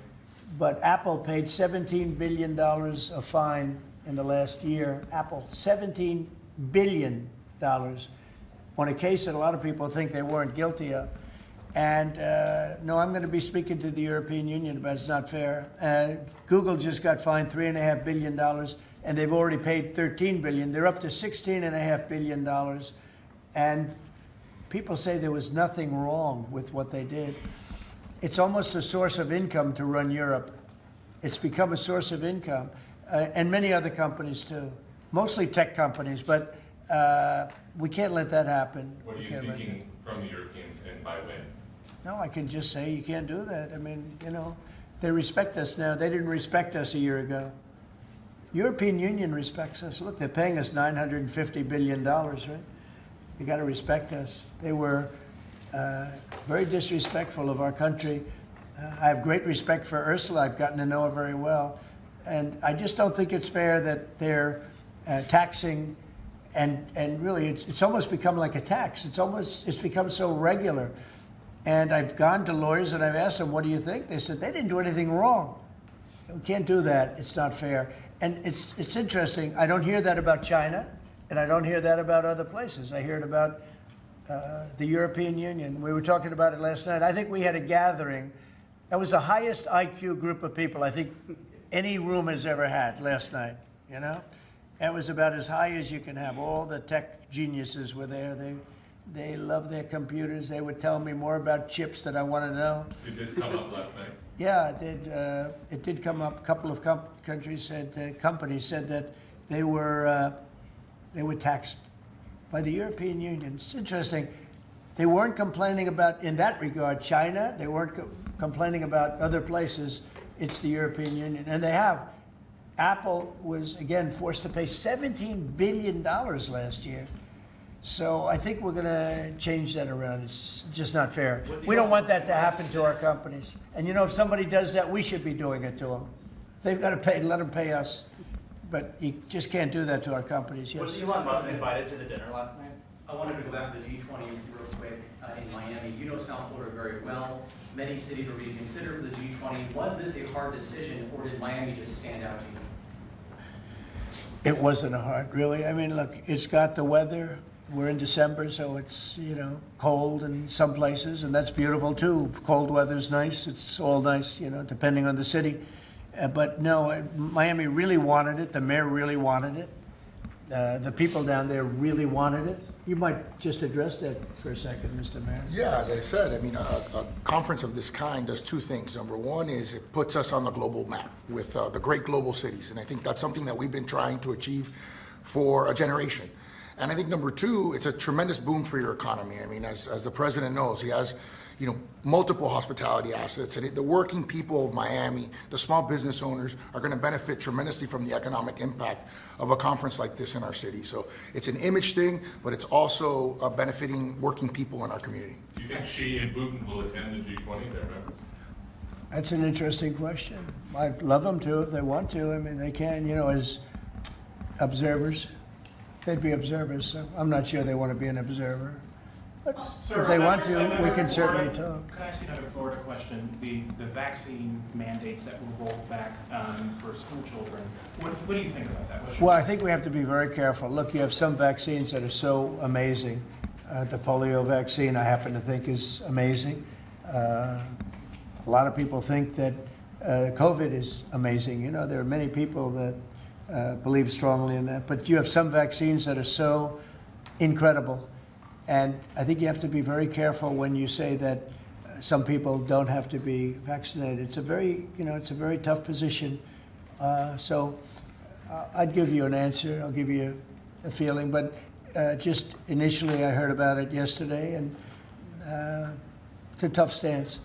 But Apple paid $17 billion a fine in the last year. Apple, $17 billion on a case that a lot of people think they weren't guilty of. And no, I'm going to be speaking to the European Union about it's not fair. Google just got fined $3.5 billion, and they've already paid $13 billion. They're up to $16.5 billion. And people say there was nothing wrong with what they did. It's almost a source of income to run Europe. It's become a source of income, and many other companies too, mostly tech companies, but we can't let that happen. What are We you can't let seeking from the Europeans and by when? No, I can just say you can't do that. I mean, you know, they respect us now. They didn't respect us a year ago. European Union respects us. Look, they're paying us $950 billion, right? You got to respect us. They were very disrespectful of our country. I have great respect for Ursula. I've gotten to know her very well. And I just don't think it's fair that they're taxing, and really it's almost become like a tax. It's become so regular. And I've gone to lawyers and I've asked them, what do you think? They said, they didn't do anything wrong. We can't do that. It's not fair. And it's interesting. I don't hear that about China, and I don't hear that about other places. I hear it about the European Union. We were talking about it last night. I think we had a gathering. That was the highest IQ group of people I think any room has ever had last night, you know? It was about as high as you can have. All the tech geniuses were there. They love their computers. They would tell me more about chips that I want to know. Did this come up last night? Yeah, it did. It did come up. A couple of companies said that they were taxed by the European Union. It's interesting. They weren't complaining about, in that regard, China. They weren't complaining about other places. It's the European Union, and they have. Apple was again forced to pay $17 billion last year. So I think we're going to change that around. It's just not fair. We don't want that to happen to our companies. And you know, if somebody does that, we should be doing it to them. They've got to pay, let them pay us. But you just can't do that to our companies. Yes. Was Elon Musk invited to the dinner last night? I wanted to go back to the G20 real quick in Miami. You know South Florida very well. Many cities were being considered for the G20. Was this a hard decision, or did Miami just stand out to you? It wasn't a hard, really. I mean, look, it's got the weather. We're in December, so it's, you know, cold in some places, and that's beautiful too. Cold weather's nice. It's all nice, you know, depending on the city. But no, Miami really wanted it. The mayor really wanted it. The people down there really wanted it. You might just address that for a second, Mr. Mayor. Yeah, as I said, I mean, a conference of this kind does two things. Number one is it puts us on the global map with the great global cities, and I think that's something that we've been trying to achieve for a generation. And I think number two, it's a tremendous boom for your economy. I mean, as the president knows, he has, you know, multiple hospitality assets, and the working people of Miami, the small business owners, are going to benefit tremendously from the economic impact of a conference like this in our city. So it's an image thing, but it's also benefiting working people in our community. Do you think Xi and Putin will attend the G20, their members? That's an interesting question. I'd love them to if they want to. I mean, they can, you know, as observers. They'd be observers, so I'm not sure they want to be an observer. But if they want to, we can certainly talk. Can I ask you another Florida question? The vaccine mandates that were rolled back for school children. What do you think about that? Well, I think we have to be very careful. Look, you have some vaccines that are so amazing. The polio vaccine, I happen to think, is amazing. A lot of people think that COVID is amazing. You know, there are many people that believe strongly in that. But you have some vaccines that are so incredible. And I think you have to be very careful when you say that some people don't have to be vaccinated. It's a very, you know, it's a very tough position. So I'd give you an answer. I'll give you a feeling. But just initially, I heard about it yesterday, and it's a tough stance.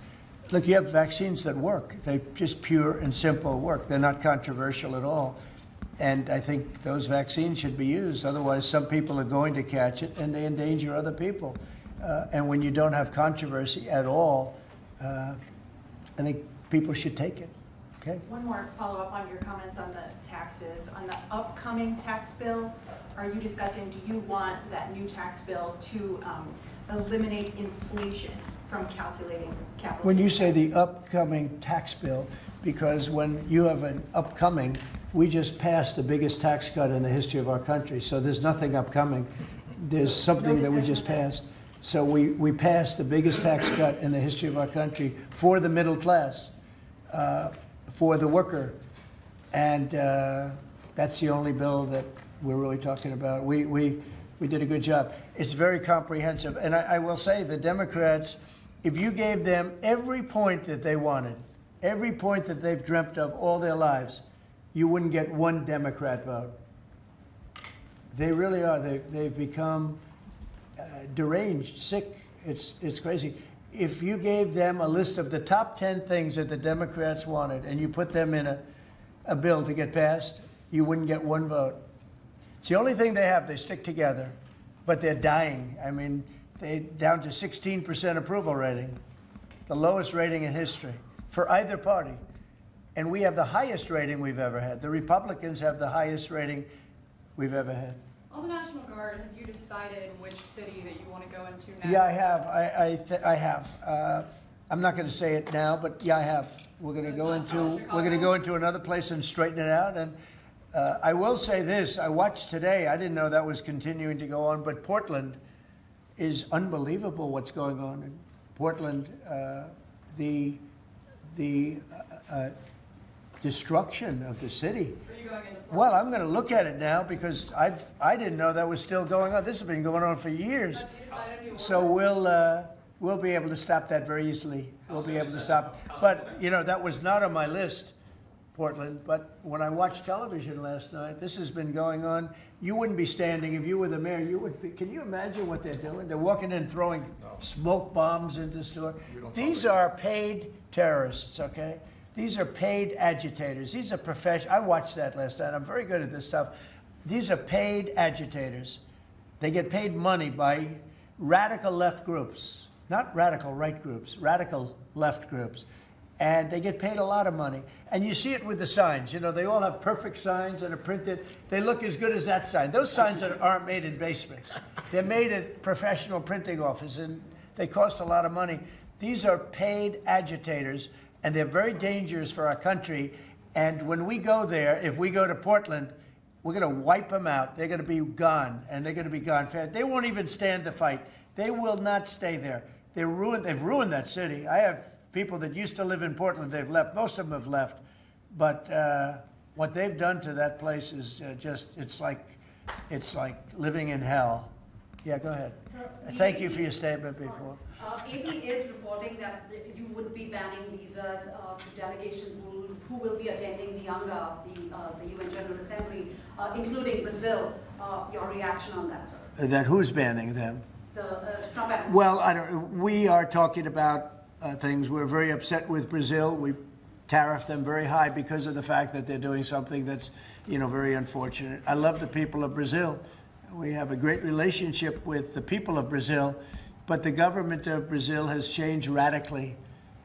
Look, you have vaccines that work. They just pure and simple work. They're not controversial at all. And I think those vaccines should be used. Otherwise, some people are going to catch it, and they endanger other people. And when you don't have controversy at all, I think people should take it. Okay. One more follow-up on your comments on the taxes. On the upcoming tax bill, are you discussing, do you want that new tax bill to eliminate inflation from calculating capital? When you say the upcoming tax bill, because when you have an upcoming, we just passed the biggest tax cut in the history of our country. So there's nothing upcoming. There's something that we just passed. So we passed the biggest tax cut in the history of our country for the middle class, for the worker. And that's the only bill that we're really talking about. We did a good job. It's very comprehensive. And I will say the Democrats, if you gave them every point that they wanted, every point that they've dreamt of all their lives, you wouldn't get one Democrat vote. They really are. They've become deranged, sick. It's crazy. If you gave them a list of the top 10 things that the Democrats wanted and you put them in a bill to get passed, you wouldn't get one vote. It's the only thing they have. They stick together, but they're dying. I mean, they're down to 16% approval rating, the lowest rating in history for either party. And we have the highest rating we've ever had. The Republicans have the highest rating we've ever had. On the National Guard, have you decided which city that you want to go into next? Yeah, I have. I have. I'm not going to say it now, but yeah, I have. We're going to go into another place and straighten it out. And I will say this: I watched today. I didn't know that was continuing to go on, but Portland is unbelievable. What's going on in Portland? The destruction of the city. Are you going into Portland? Well, I'm going to look at it now because I didn't know that was still going on. This has been going on for years. So we'll be able to stop that very easily. We'll be able to stop. But you know, that was not on my list, Portland. But when I watched television last night, this has been going on. You wouldn't be standing if you were the mayor. You would be. Can you imagine what they're doing? They're walking in, throwing smoke bombs into the store. These are paid terrorists. Okay. These are paid agitators. These are professional. I watched that last night. I'm very good at this stuff. These are paid agitators. They get paid money by radical left groups, not radical right groups, radical left groups. And they get paid a lot of money. And you see it with the signs. You know, they all have perfect signs and are printed. They look as good as that sign. Those signs aren't made in basements. They're made at professional printing offices, and they cost a lot of money. These are paid agitators, and they're very dangerous for our country. And when we go there, if we go to Portland, we're going to wipe them out. They're going to be gone, and they're going to be gone fast. They won't even stand the fight. They will not stay there. They've ruined that city. I have people that used to live in Portland. They've left. Most of them have left. But what they've done to that place is it's like living in hell. Yeah, go ahead. Thank you for your statement before. AP is reporting that you would be banning visas to delegations who will be attending the UNGA, the UN General Assembly, including Brazil. Your reaction on that, sir? That who's banning them? The Trump administration. Well, we are talking about things. We're very upset with Brazil. We tariff them very high because of the fact that they're doing something that's, very unfortunate. I love the people of Brazil. We have a great relationship with the people of Brazil, but the government of Brazil has changed radically.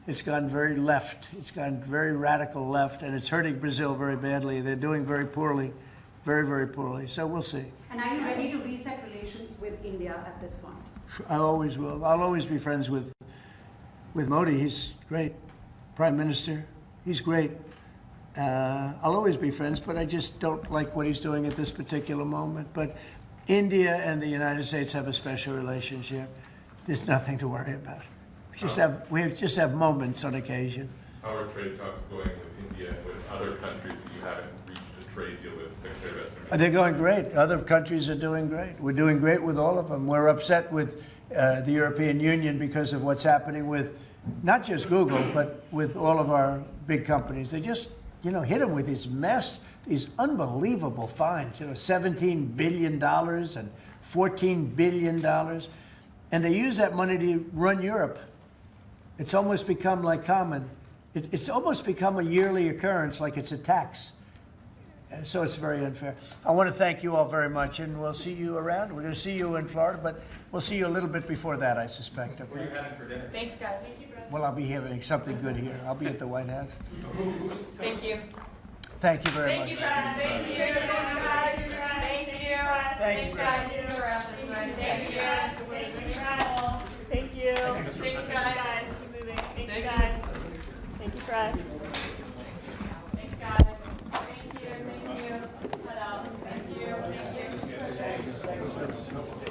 It's gone very left. It's gone very radical left, and it's hurting Brazil very badly. They're doing very poorly, very, very poorly. So we'll see. And are you ready to reset relations with India at this point? I always will. I'll always be friends with Modi. He's great. Prime Minister, he's great. I'll always be friends, but I just don't like what he's doing at this particular moment. But India and the United States have a special relationship. There's nothing to worry about. We just have moments on occasion. How are trade talks going with India and with other countries that you haven't reached a trade deal with, Secretary of Esther? They're going great. Other countries are doing great. We're doing great with all of them. We're upset with the European Union because of what's happening with not just Google, but with all of our big companies. They just, hit them with these unbelievable fines, $17 billion and $14 billion. And they use that money to run Europe. It's almost become like common. It's almost become a yearly occurrence, like it's a tax. So it's very unfair. I want to thank you all very much, and we'll see you around. We're going to see you in Florida, but we'll see you a little bit before that, I suspect. Okay? What are you having for dinner? Thanks, guys. Well, I'll be having something good here. I'll be at the White House. Thank you. Thank you very much. Thank you, guys. Thank you. Thank you. Thank you. Thank you. Thanks, guys. Thank you. Thank you. Thanks, guys. Thank you, guys. Thank you, press. Thanks, guys. Thank you. Cut out. Thank you. Thank you.